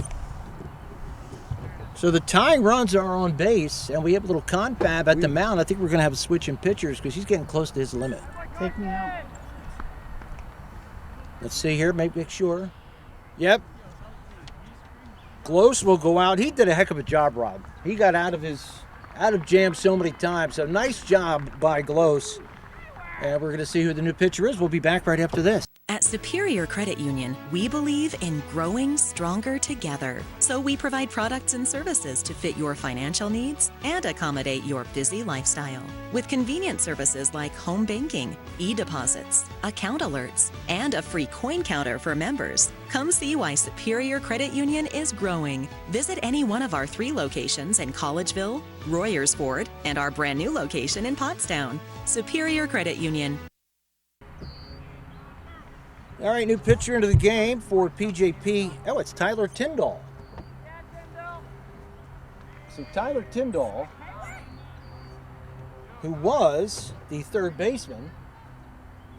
So the tying runs are on base, and we have a little confab at the mound. I think we're going to have a switch in pitchers because he's getting close to his limit. Take me out. Let's see here, make sure. Yep. Close will go out. He did a heck of a job, Rob. He got out of jam so many times. So nice job by Glos. And we're going to see who the new pitcher is. We'll be back right after this. At Superior Credit Union, we believe in growing stronger together. So we provide products and services to fit your financial needs and accommodate your busy lifestyle. With convenient services like home banking, e-deposits, account alerts, and a free coin counter for members. Come see why Superior Credit Union is growing. Visit any one of our 3 locations in Collegeville, Royersford, and our brand new location in Pottstown. Superior Credit Union. All right, new pitcher into the game for PJP. Oh, it's Tyler Tyndall. So Tyler Tyndall, who was the third baseman.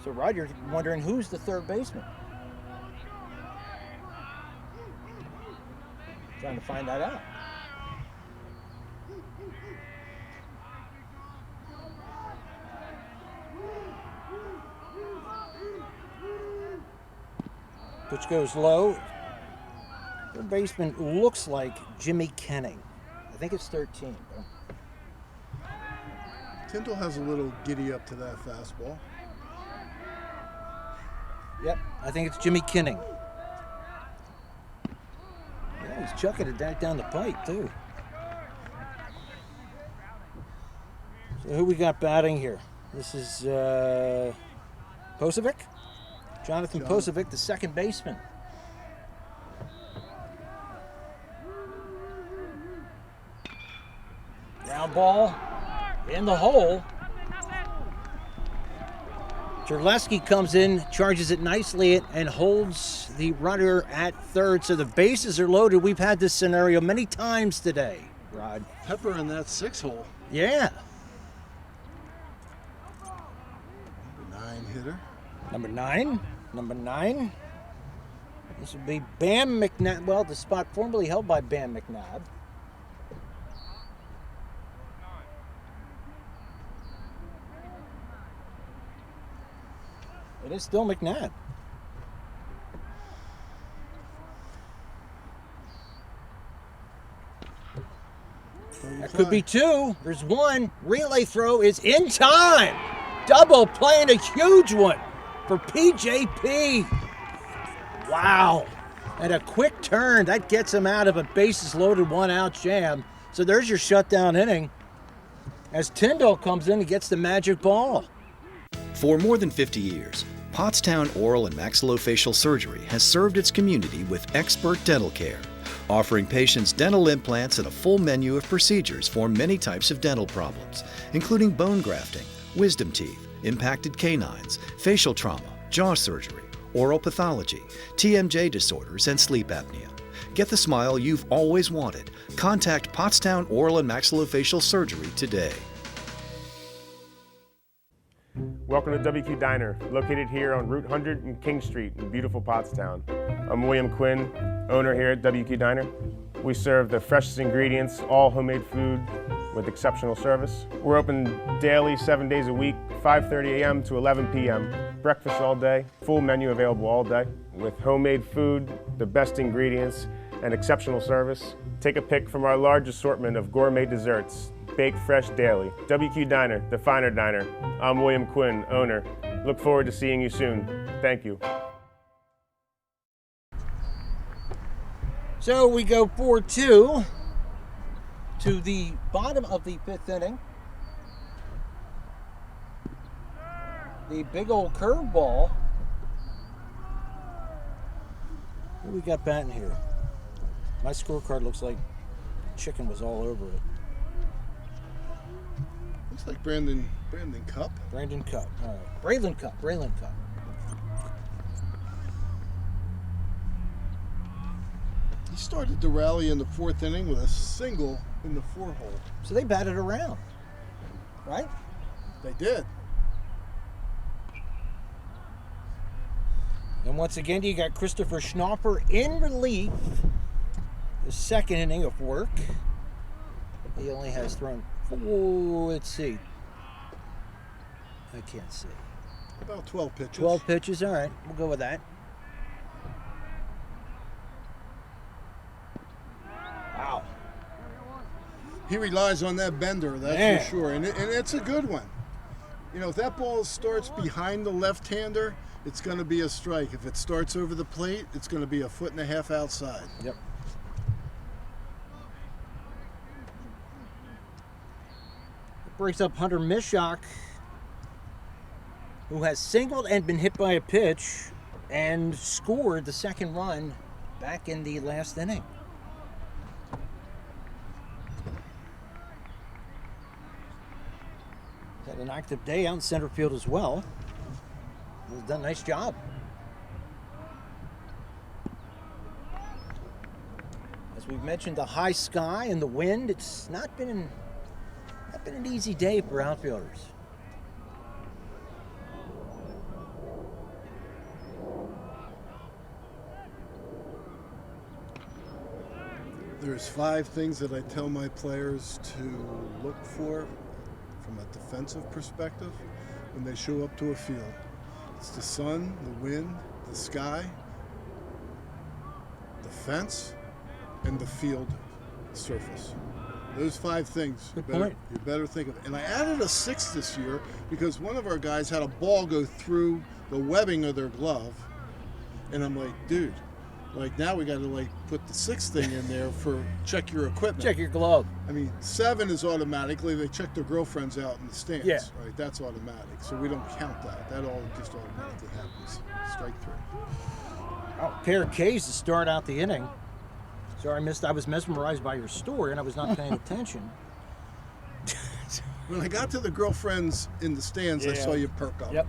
So Rod, you're wondering who's the third baseman? Trying to find that out. Pitch goes low. Third baseman looks like Jimmy Kenning. I think it's 13. Tyndall has a little giddy up to that fastball. Yep, I think it's Jimmy Kenning. Yeah, he's chucking it down the pipe, too. So who we got batting here? This is Posovic? Jonathan Posovic, the second baseman. Ground ball in the hole. Terleski comes in, charges it nicely, and holds the runner at third. So the bases are loaded. We've had this scenario many times today, Rod. Pepper in that 6-hole. Yeah. Number 9 hitter. Number nine. This would be Bam McNabb. Well, the spot formerly held by Bam McNabb. It is still McNabb. That could be 2. There's 1. Relay throw is in time. Double playing a huge one for PJP. Wow. And a quick turn. That gets him out of a bases loaded 1-out jam. So there's your shutdown inning. As Tyndall comes in and gets the magic ball. For more than 50 years, Pottstown Oral and Maxillofacial Surgery has served its community with expert dental care, offering patients dental implants and a full menu of procedures for many types of dental problems, including bone grafting, wisdom teeth, impacted canines, facial trauma, jaw surgery, oral pathology, TMJ disorders, and sleep apnea. Get the smile you've always wanted. Contact Pottstown Oral and Maxillofacial Surgery today. Welcome to WQ Diner, located here on Route 100 and King Street in beautiful Pottstown. I'm William Quinn, owner here at WQ Diner. We serve the freshest ingredients, all homemade food with exceptional service. We're open daily, 7 days a week, 5:30 a.m. to 11 p.m. Breakfast all day, full menu available all day with homemade food, the best ingredients, and exceptional service. Take a pick from our large assortment of gourmet desserts, baked fresh daily. WQ Diner, the finer diner. I'm William Quinn, owner. Look forward to seeing you soon. Thank you. So we go 4-2 to the bottom of the 5th inning. The big old curveball. What do we got batting here? My scorecard looks like chicken was all over it. Looks like Brandon Cup. Brandon Cup. All right. Braylon Cup. He started the rally in the 4th inning with a single in the 4-hole. So they batted around, right? They did. And once again, you got Christopher Schnaufer in relief. The 2nd inning of work. He only has thrown 4, let's see. I can't see. About 12 pitches. 12 pitches, all right. We'll go with that. Wow. He relies on that bender, that's for sure. And it's a good one. You know, if that ball starts behind the left-hander, it's going to be a strike. If it starts over the plate, it's going to be 1.5 feet outside. Yep. It brings up Hunter Mishak, who has singled and been hit by a pitch and scored the second run back in the last inning. Had an active day out in center field as well. He's done a nice job. As we've mentioned, the high sky and the wind, it's not been an easy day for outfielders. There's 5 things that I tell my players to look for from a defensive perspective when they show up to a field. It's the sun, the wind, the sky, the fence, and the field surface. Those 5 things you better think of. And I added a 6th this year because one of our guys had a ball go through the webbing of their glove. And I'm like, dude, like now we got to like put the 6th thing in there for check your equipment. Check your glove. I mean, 7 is automatically, they check their girlfriends out in the stands. Yeah. Right, that's automatic. So we don't count that. That all just automatically happens. Strike 3. Oh, pair of Ks to start out the inning. Sorry, I was mesmerized by your story and I was not paying attention. When I got to the girlfriends in the stands, I saw you perk up. Yep.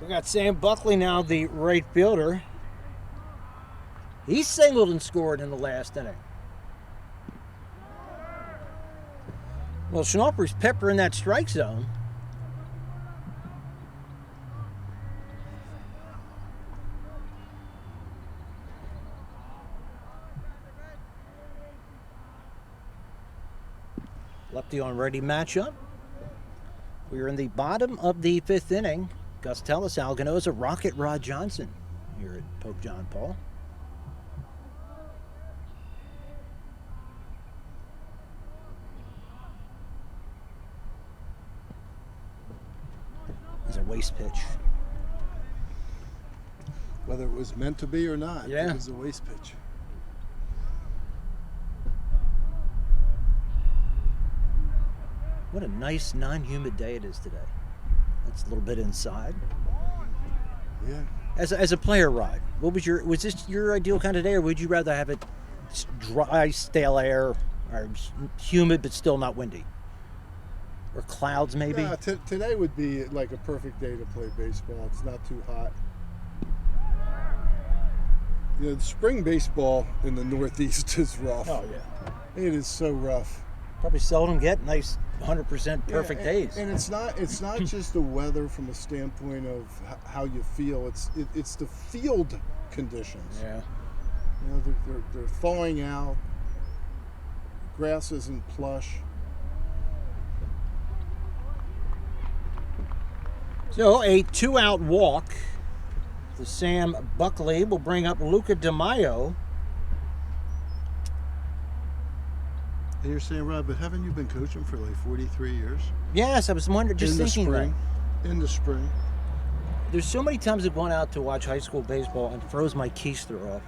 We got Sam Buckley now, the right fielder. He singled and scored in the last inning. Well, Schnaufer's peppering that strike zone. Lefty on righty matchup. We are in the bottom of the 5th inning. Gus Tellis, Alganosa, Rocket Rod Johnson here at Pope John Paul. It's a waste pitch. Whether it was meant to be or not, Yeah. it was a waste pitch. What a nice non-humid day it is today. It's a little bit inside. Yeah. As a player, Rod, was this your ideal kind of day, or would you rather have it dry, stale air, or humid but still not windy, or clouds maybe? Yeah, today would be like a perfect day to play baseball. It's not too hot. You know, the spring baseball in the Northeast is rough. Oh yeah. It is so rough. Probably seldom get nice 100% perfect days. And it's not just the weather from a standpoint of how you feel. It's the field conditions. Yeah. You know, they're thawing out. Grass isn't plush. So a 2-out walk to Sam Buckley will bring up Luca DeMaio. You're saying, Rob, but haven't you been coaching for like 43 years? Yes, I was wondering, just thinking that. In the spring. There's so many times I've gone out to watch high school baseball and froze my keister off.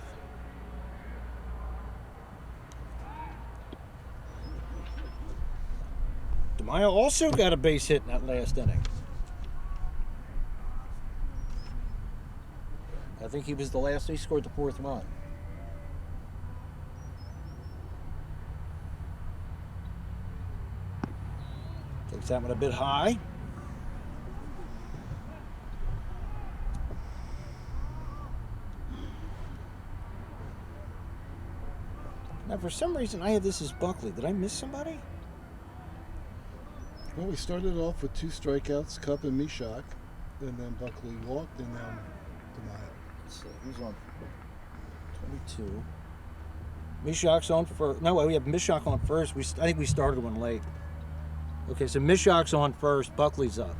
DeMaio also got a base hit in that last inning. I think he was the last. He scored the 4th run. Takes that one a bit high. Now, for some reason, I have this as Buckley. Did I miss somebody? Well, we started off with 2 strikeouts, Cup and Mishak, and then Buckley walked, and then DeMaio. Let's see, who's on 22? Mishak's on first. No, we have Mishak on first. I think we started one late. Okay, so Mishak's on first. Buckley's up.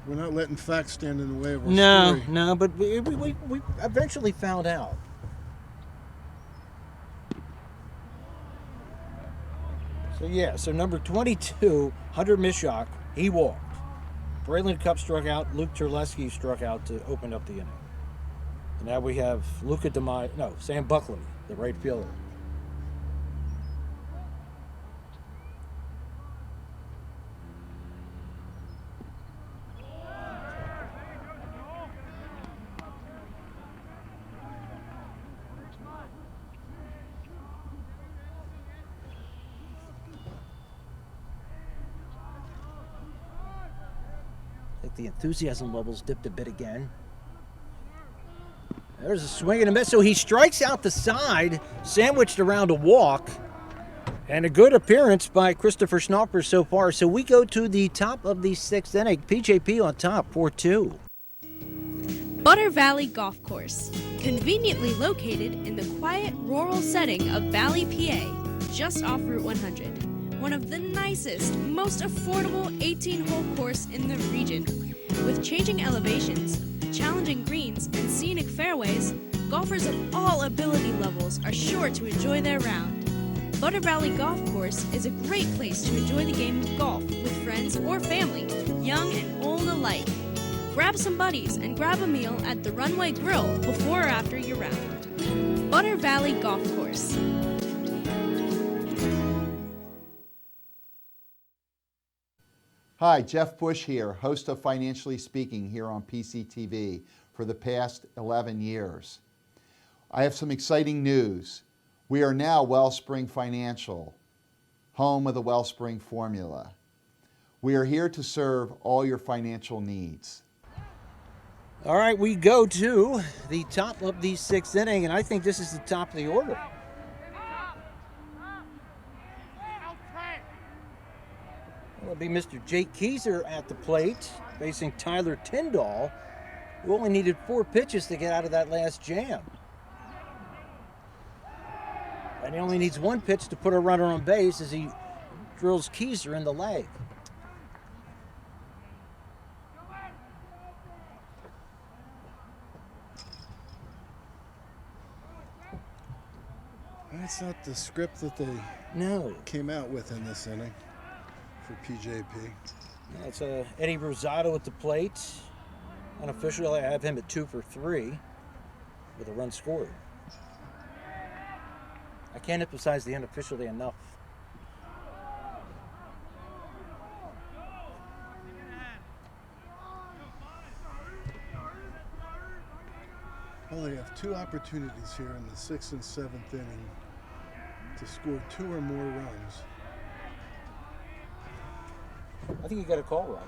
We're not letting facts stand in the way of our story. No, but we eventually found out. So number 22, Hunter Mishak, he walked. Braylon Cup struck out. Luke Terleski struck out to open up the inning. And now we have Sam Buckley, the right fielder. I think the enthusiasm levels dipped a bit again. There's a swing and a miss. So he strikes out the side, sandwiched around a walk, and a good appearance by Christopher Schnaufer so far. So we go to the top of the sixth inning. PJP on top, 4-2. Butter Valley Golf Course, conveniently located in the quiet rural setting of Valley, PA, just off Route 100. One of the nicest, most affordable 18-hole course in the region. With changing elevations, challenging greens, and scenic fairways, golfers of all ability levels are sure to enjoy their round. Butter Valley Golf Course is a great place to enjoy the game of golf with friends or family, young and old alike. Grab some buddies and grab a meal at the Runway Grill before or after your round. Butter Valley Golf Course. Hi, Jeff Bush here, host of Financially Speaking here on PCTV for the past 11 years. I have some exciting news. We are now Wellspring Financial, home of the Wellspring formula. We are here to serve all your financial needs. All right, we go to the top of the sixth inning, and I think this is the top of the order. It'll be Mr. Jake Keyser at the plate, facing Tyler Tyndall, who only needed 4 pitches to get out of that last jam. And he only needs 1 pitch to put a runner on base as he drills Keyser in the leg. That's not the script that they came out with in this inning for PJP. That's Eddie Rosado at the plate. Unofficially, I have him at 2 for 3 with a run scored. I can't emphasize the unofficially enough. Well, they have 2 opportunities here in the 6th and 7th inning to score 2 or more runs. I think you got a call right.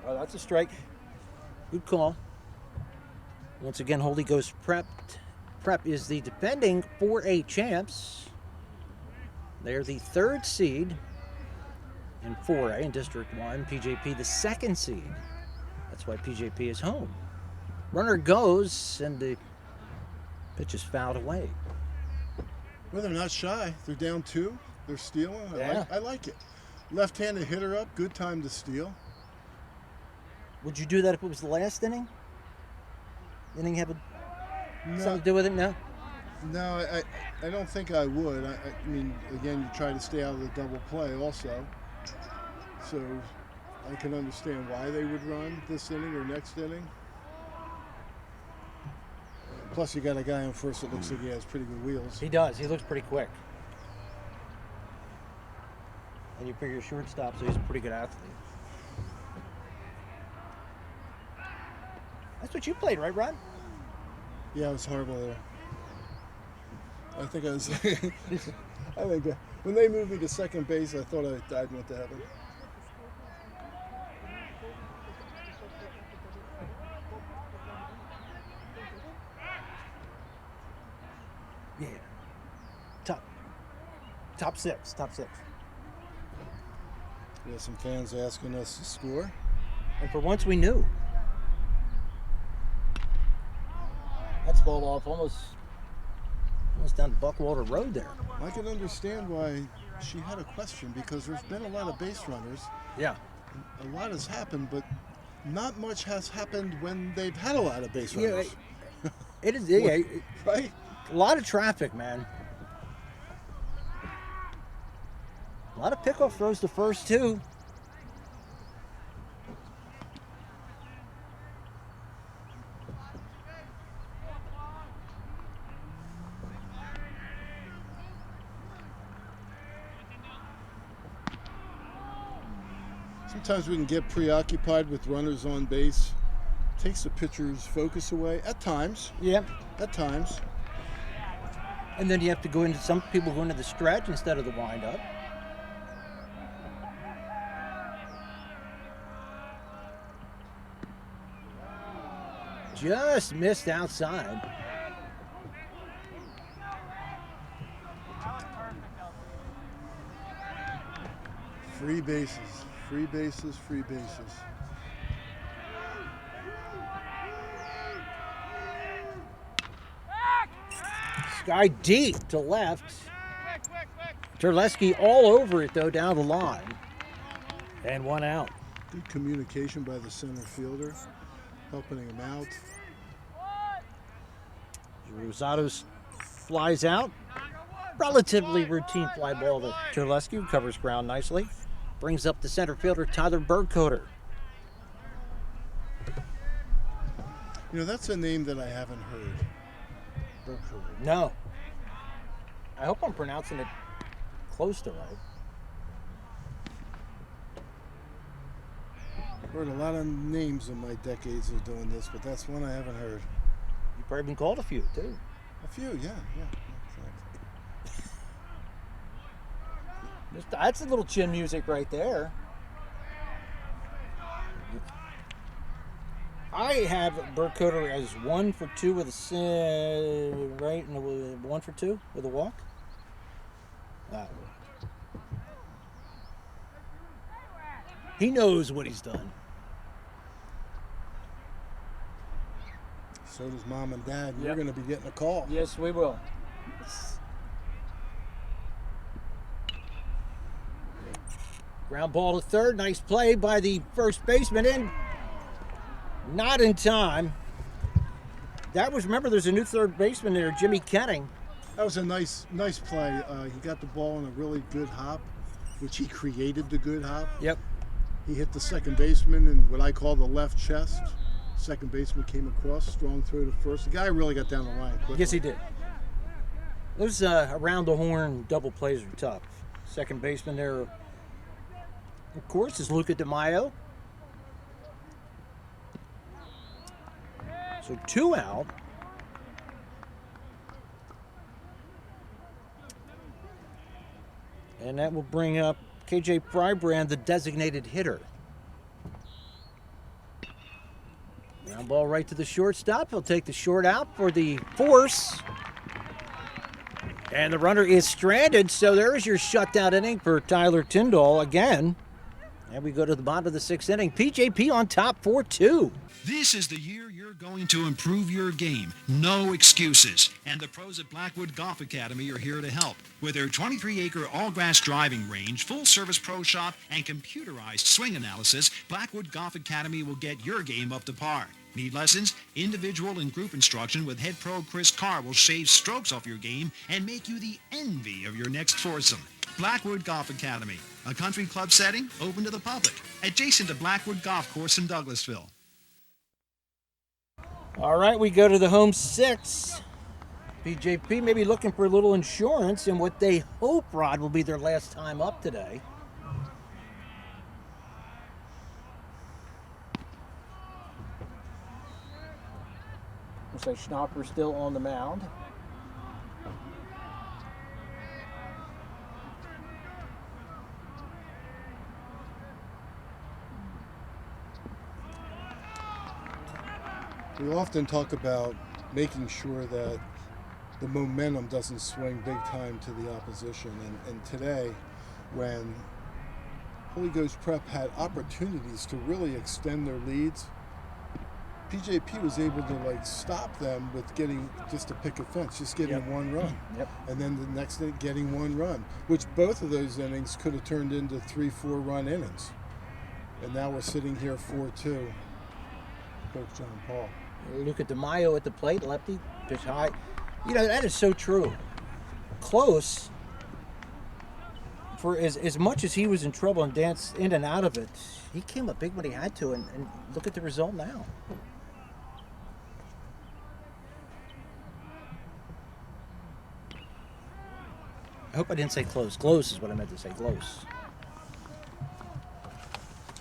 Oh, that's a strike. Good call. Once again, Holy Ghost Prep is the defending 4A champs. They're the 3rd seed in 4A in District 1. PJP the 2nd seed. That's why PJP is home. Runner goes, and the pitch is fouled away. Well, they're not shy. They're down 2. They're stealing. I like it. Left-handed hitter up. Good time to steal. Would you do that if it was the last inning? Inning have something to do with it? No? No, I don't think I would. I mean, again, you try to stay out of the double play also. So I can understand why they would run this inning or next inning. Plus, you got a guy on first that looks like he has pretty good wheels. He does. He looks pretty quick. And you figure shortstop, so he's a pretty good athlete. That's what you played, right, Ron? Yeah, I was horrible there. I think I was. When they moved me to second base, I thought I died and went to heaven. Yeah. Top six. Yeah, some fans asking us to score. And for once we knew. fastball off almost down Buckwater Road there. I can understand why she had a question, because there's been a lot of base runners. Yeah. A lot has happened, but not much has happened when they've had a lot of base runners. Yeah, it is. Yeah, right? A lot of traffic, man. A lot of pickoff throws to first, too. Sometimes we can get preoccupied with runners on base. Takes the pitcher's focus away at times. Yep. At times. And then you have to go into, some people go into the stretch instead of the windup. Just missed outside. Free bases, free bases, free bases. Sky deep to left. Terleski all over it, though, down the line. And one out. Good communication by the center fielder, helping him out. Rosados flies out. Relatively routine fly ball to Terleski, who covers ground nicely. Brings up the center fielder, Tyler Bergcoder. You know, that's a name that I haven't heard. Bergcoder. No. I hope I'm pronouncing it close to right. Heard a lot of names in my decades of doing this, but that's one I haven't heard. You've probably been called a few, too. A few, yeah. That's a little chin music right there. I have Bergcoder as 1 for 2 with a right, and 1 for 2 with a walk. He knows what he's done. So does Mom and Dad. Yep. You're going to be getting a call. Yes, we will. Ground ball to third. Nice play by the first baseman. In. Not in time. That was, remember, there's a new third baseman there, Jimmy Kenning. That was a nice play. He got the ball in a really good hop, which he created the good hop. Yep. He hit the second baseman in what I call the left chest. Second baseman came across, strong throw to first. The guy really got down the line quickly. Yes, he did. Those around the horn double plays are tough. Second baseman there, of course, is Luca DeMaio. So 2 out. And that will bring up KJ Frybrand, the designated hitter. Ground ball right to the shortstop. He'll take the short out for the force. And the runner is stranded, so there's your shutdown inning for Tyler Tyndall again. And we go to the bottom of the 6th inning. PJP on top 4-2. This is the year you're going to improve your game. No excuses. And the pros at Blackwood Golf Academy are here to help. With their 23-acre all-grass driving range, full-service pro shop, and computerized swing analysis, Blackwood Golf Academy will get your game up to par. Need lessons? Individual and group instruction with head pro Chris Carr will shave strokes off your game and make you the envy of your next foursome. Blackwood Golf Academy, a country club setting open to the public, adjacent to Blackwood Golf Course in Douglasville. All right, we go to the home 6. PJP may be looking for a little insurance in what they hope, Rod, will be their last time up today. Looks like Schnapper still on the mound. We often talk about making sure that the momentum doesn't swing big time to the opposition. And today, when Holy Ghost Prep had opportunities to really extend their leads, PJP was able to like stop them with getting just a picket fence, just getting one run. And then the next inning getting one run, which both of those innings could have turned into 3-4 run innings. And now we're sitting here 4-2. Coach John Paul. Look at DeMaio at the plate, lefty, pitch high. You know, that is so true. Close, for as much as he was in trouble and danced in and out of it, he came up big when he had to, and look at the result now. I hope I didn't say close. Close is what I meant to say, close.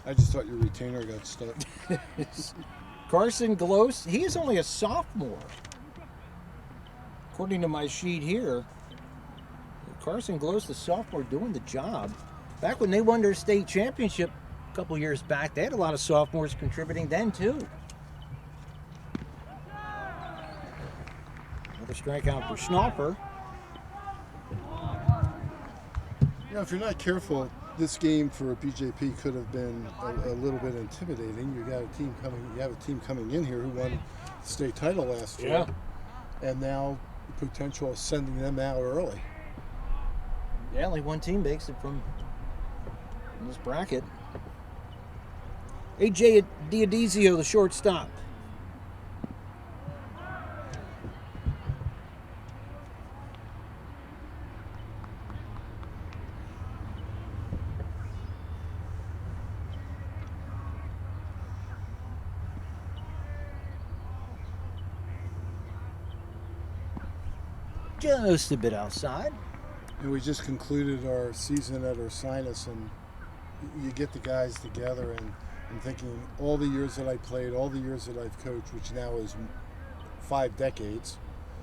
I just thought your retainer got stuck. Carson Glos, he is only a sophomore. According to my sheet here, Carson Glos, the sophomore, doing the job. Back when they won their state championship a couple years back, they had a lot of sophomores contributing then too. Another strikeout for Schnaufer. You know, if you're not careful, this game for PJP could have been a little bit intimidating. You have a team coming in here who won the state title last year, and now the potential of sending them out early. Yeah, only one team makes it from this bracket. AJ Diodizio, the shortstop. Just a bit outside. And we just concluded our season at Ursinus, and you get the guys together, and I'm thinking all the years that I played, all the years that I've coached, which now is 5 decades.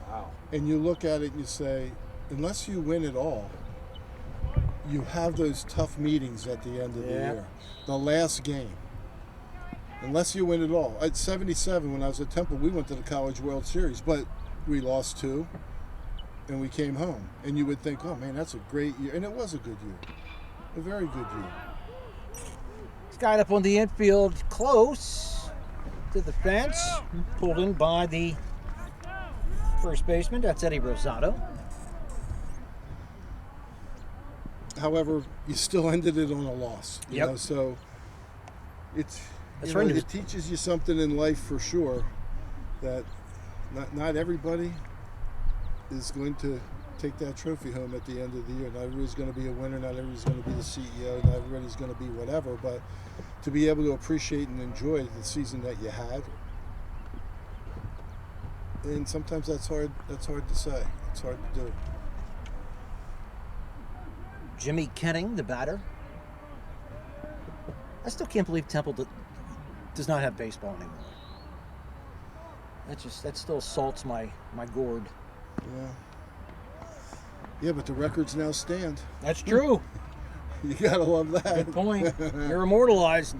Wow. And you look at it and you say, unless you win it all, you have those tough meetings at the end of the year. The last game. Unless you win it all. At 77, when I was at Temple, we went to the College World Series, but we lost 2. And we came home, and you would think, oh man, that's a great year. And it was a good year, a very good year. He's got up on the infield, close to the fence, pulled in by the first baseman. That's Eddie Rosado. However, you still ended it on a loss. You know, so it's it teaches you something in life for sure, that not everybody is going to take that trophy home at the end of the year. Not everybody's going to be a winner, not everybody's going to be the CEO, not everybody's going to be whatever, but to be able to appreciate and enjoy the season that you had. And sometimes that's hard to say. It's hard to do. Jimmy Kenning, the batter. I still can't believe Temple does not have baseball anymore. That still salts my gourd. Yeah, but the records now stand. That's true. You gotta love that. Good point. You're immortalized.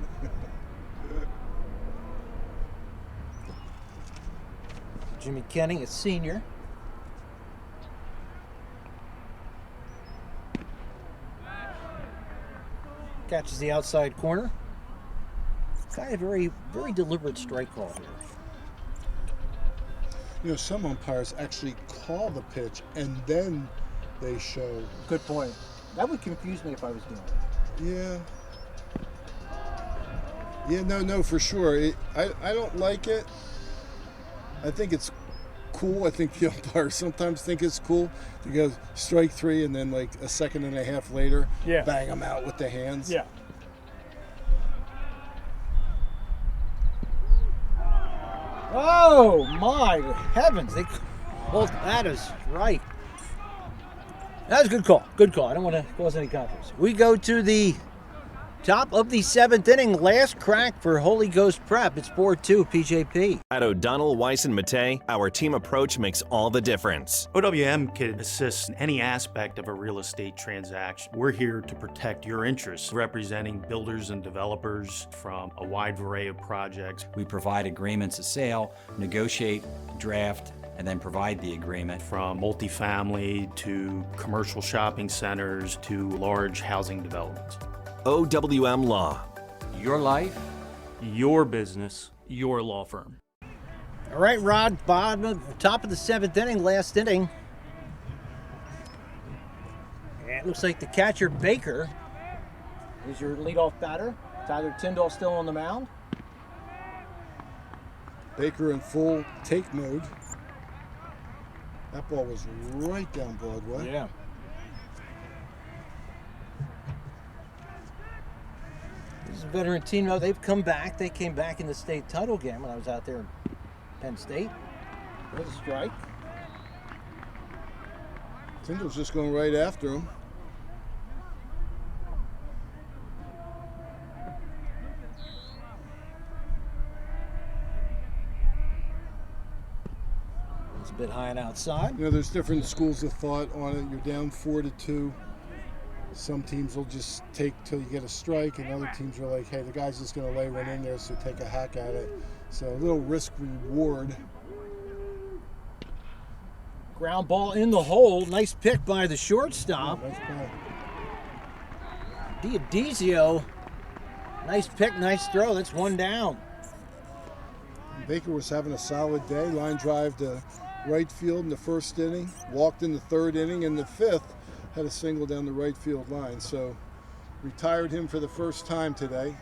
Jimmy Kenning, a senior. Catches the outside corner. Kind of very, very deliberate strike call here. You know, some umpires actually call the pitch and then they show. Good point. That would confuse me if I was doing it. Yeah, no, for sure. I don't like it. I think it's cool. I think the umpires sometimes think it's cool to go strike 3 and then like a second and a half later, bang them out with the hands. Yeah. Oh my heavens! That is right. That was a good call. Good call. I don't want to cause any controversy. We go to the top of the 7th inning. Last crack for Holy Ghost Prep. It's 4-2 PJP. At O'Donnell, Weiss, and Matei, our team approach makes all the difference. OWM can assist in any aspect of a real estate transaction. We're here to protect your interests, representing builders and developers from a wide array of projects. We provide agreements of sale, negotiate, draft, and then provide the agreement. From multifamily to commercial shopping centers to large housing developments. OWM Law. Your life, your business, your law firm. All right, Rod, top of the 7th inning, last inning. And it looks like the catcher, Baker, is your leadoff batter. Tyler Tyndall still on the mound. Baker in full take mode. That ball was right down Broadway. Yeah. This is a veteran team. Now they've come back. They came back in the state title game when I was out there in Penn State. There's a strike. Tyndall's just going right after him. It's a bit high and outside. You know, there's different schools of thought on it. You're down 4-2. Some teams will just take till you get a strike, and other teams are like, hey, the guy's just going to lay one in there, so take a hack at it. So a little risk reward. Ground ball in the hole. Nice pick by the shortstop. Oh, nice play. Diodizio. Nice pick, nice throw. That's one down. Baker was having a solid day. Line drive to right field in the first inning. Walked in the third inning. In the fifth, had a single down the right field line. So retired him for the first time today.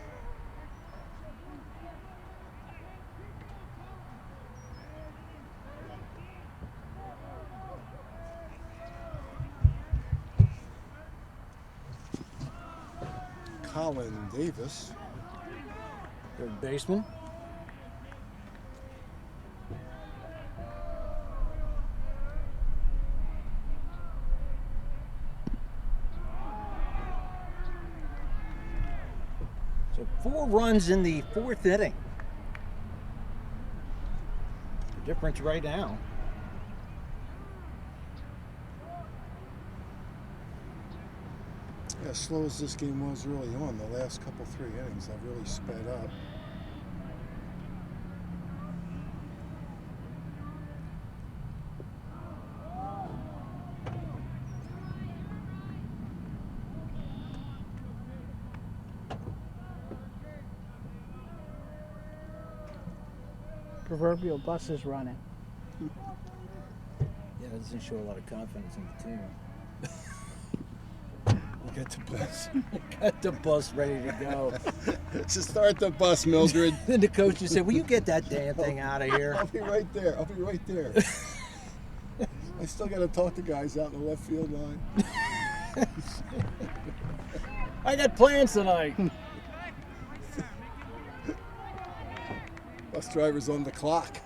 Colin Davis, third baseman. So 4 runs in the 4th inning. The difference right now. As slow as this game was early on, the last couple 3 innings have really sped up. Proverbial bus is running. Yeah, that doesn't show a lot of confidence in the team. Get the bus. Got the bus ready to go. So start the bus, Mildred. Then the coach just said, will you get that damn thing out of here? I'll be right there. I'll be right there. I still got to talk to guys out in the left field line. I got plans tonight. Bus driver's on the clock.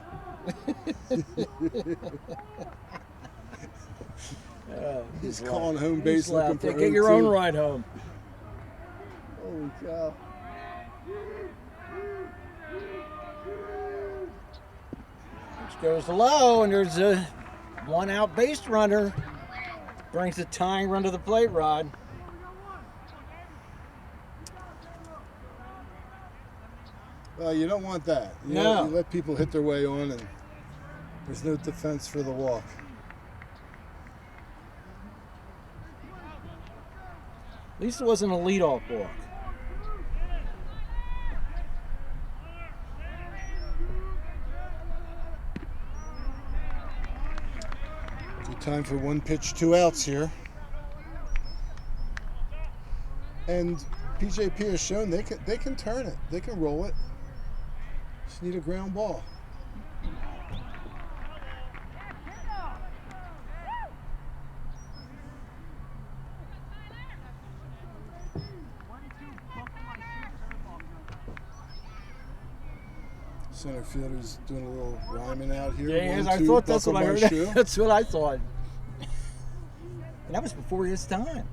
He's calling home base looking for get your own ride home. Holy cow. Which goes low, and there's a 1-out base runner. Brings the tying run to the plate, Rod. Well, you don't want that. You let people hit their way on, and there's no defense for the walk. At least it wasn't a leadoff walk. Good time for 1 pitch, 2 outs here. And PJP has shown they can turn it. They can roll it. Just need a ground ball. Center fielder's doing a little rhyming out here. Yeah, 1, I 2, thought that's what I heard. shoe. That's what I thought. And that was before his time.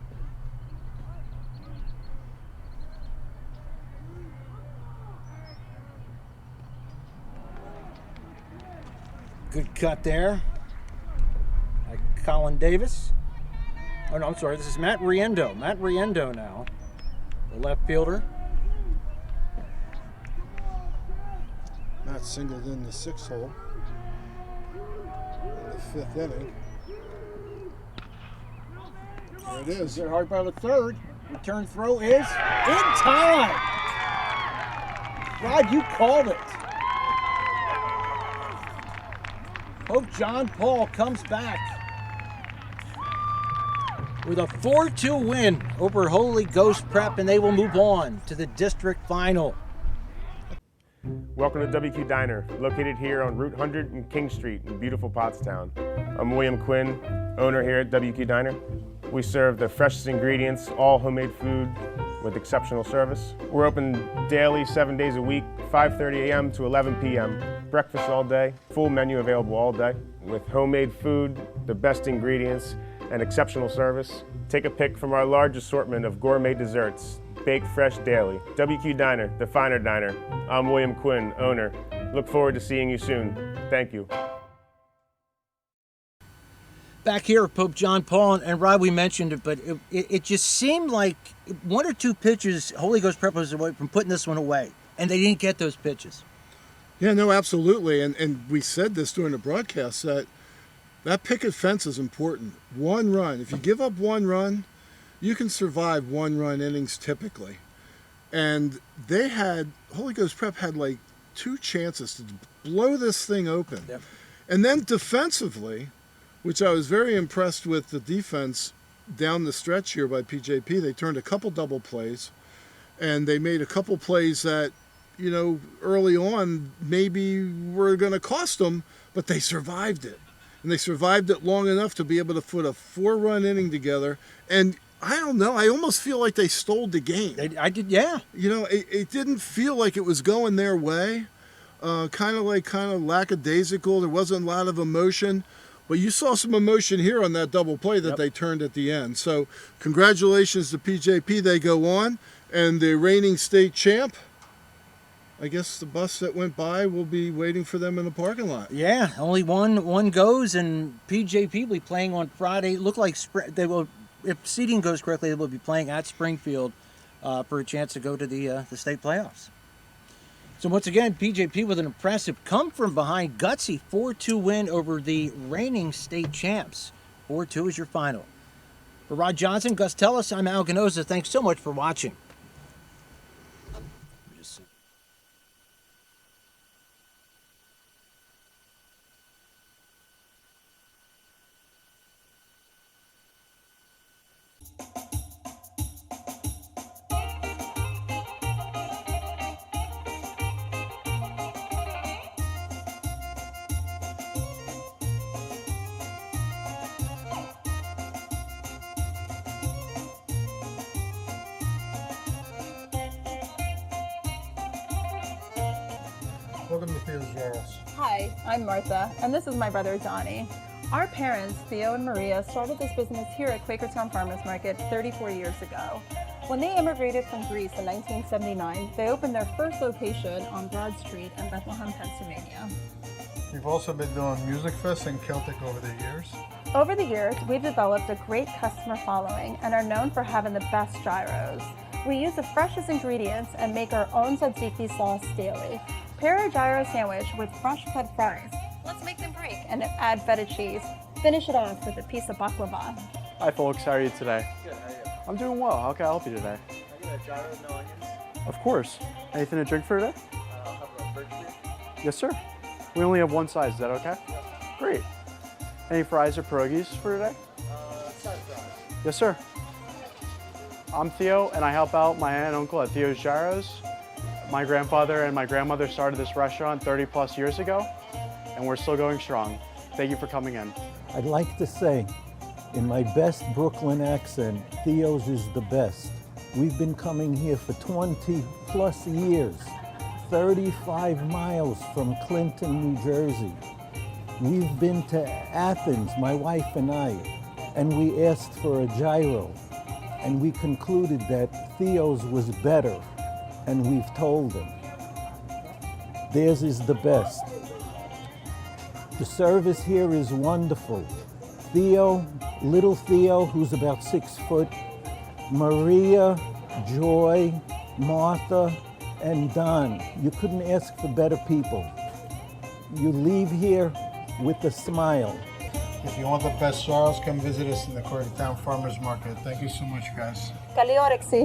Good cut there. By Colin Davis. Oh, no, I'm sorry. This is Matt Riendo. Matt Riendo now. The left fielder. Matt singled in the 6th hole in the 5th inning. There it is. Hit hard by the 3rd. Return throw is in time. Rod, you called it. Pope John Paul comes back with a 4-2 win over Holy Ghost Prep, and they will move on to the district final. Welcome to WQ Diner, located here on Route 100 and King Street in beautiful Pottstown. I'm William Quinn, owner here at WQ Diner. We serve the freshest ingredients, all homemade food with exceptional service. We're open daily, 7 days a week, 5:30 a.m. to 11 p.m. Breakfast all day, full menu available all day with homemade food, the best ingredients, and exceptional service. Take a pick from our large assortment of gourmet desserts, baked fresh daily. WQ Diner, the finer diner. I'm William Quinn, owner. Look forward to seeing you soon. Thank you. Back here at Pope John Paul, and Rod, we mentioned it, but it just seemed like one or two pitches, Holy Ghost Prep was away from putting this one away, and they didn't get those pitches. Yeah, no, absolutely. And we said this during the broadcast, that picket fence is important. One run. If you give up one run, you can survive one-run innings typically. And Holy Ghost Prep had like 2 chances to blow this thing open. Yep. And then defensively, which I was very impressed with the defense down the stretch here by PJP. They turned a couple double plays, and they made a couple plays that, you know, early on maybe were going to cost them, but they survived it. And they survived it long enough to be able to put a 4-run inning together. And I don't know, I almost feel like they stole the game. I did, yeah. You know, it didn't feel like it was going their way. Kind of lackadaisical. There wasn't a lot of emotion. But you saw some emotion here on that double play that they turned at the end. So congratulations to PJP. They go on. And the reigning state champ, I guess the bus that went by will be waiting for them in the parking lot. Yeah, only one goes, and PJP will be playing on Friday. It looked like they will, if seeding goes correctly, they will be playing at Springfield for a chance to go to the state playoffs. So once again, PJP with an impressive come-from-behind, gutsy 4-2 win over the reigning state champs. 4-2 is your final. For Rod Johnson, Gus Tellis, I'm Al Ganoza. Thanks so much for watching. Welcome to Theo's Gyros. Hi, I'm Martha, and this is my brother Donnie. Our parents, Theo and Maria, started this business here at Quakertown Farmers Market 34 years ago. When they immigrated from Greece in 1979, they opened their first location on Broad Street in Bethlehem, Pennsylvania. We've also been doing Music Fest and Celtic over the years. Over the years, we've developed a great customer following and are known for having the best gyros. We use the freshest ingredients and make our own tzatziki sauce daily. Pair a gyro sandwich with fresh cut fries. Let's make them break and add feta cheese. Finish it off with a piece of baklava. Hi folks, how are you today? Good, how are you? I'm doing well. How can I help you today? I get a gyro, no onions. Of course. Anything to drink for today? I'll have a birch beer. Yes, sir. We only have one size. Is that okay? Yes. Great. Any fries or pierogies for today? Side fries. Yes, sir. I'm Theo, and I help out my aunt and uncle at Theo's Gyros. My grandfather and my grandmother started this restaurant 30 plus years ago, and we're still going strong. Thank you for coming in. I'd like to say, in my best Brooklyn accent, Theo's is the best. We've been coming here for 20 plus years, 35 miles from Clinton, New Jersey. We've been to Athens, my wife and I, and we asked for a gyro, and we concluded that Theo's was better, and we've told them. Theirs is the best. The service here is wonderful. Theo, little Theo, who's about 6 foot, Maria, Joy, Martha, and Don. You couldn't ask for better people. You leave here with a smile. If you want the best gyros, come visit us in the Quakertown Farmers Market. Thank you so much, guys. Καλή όρεξη.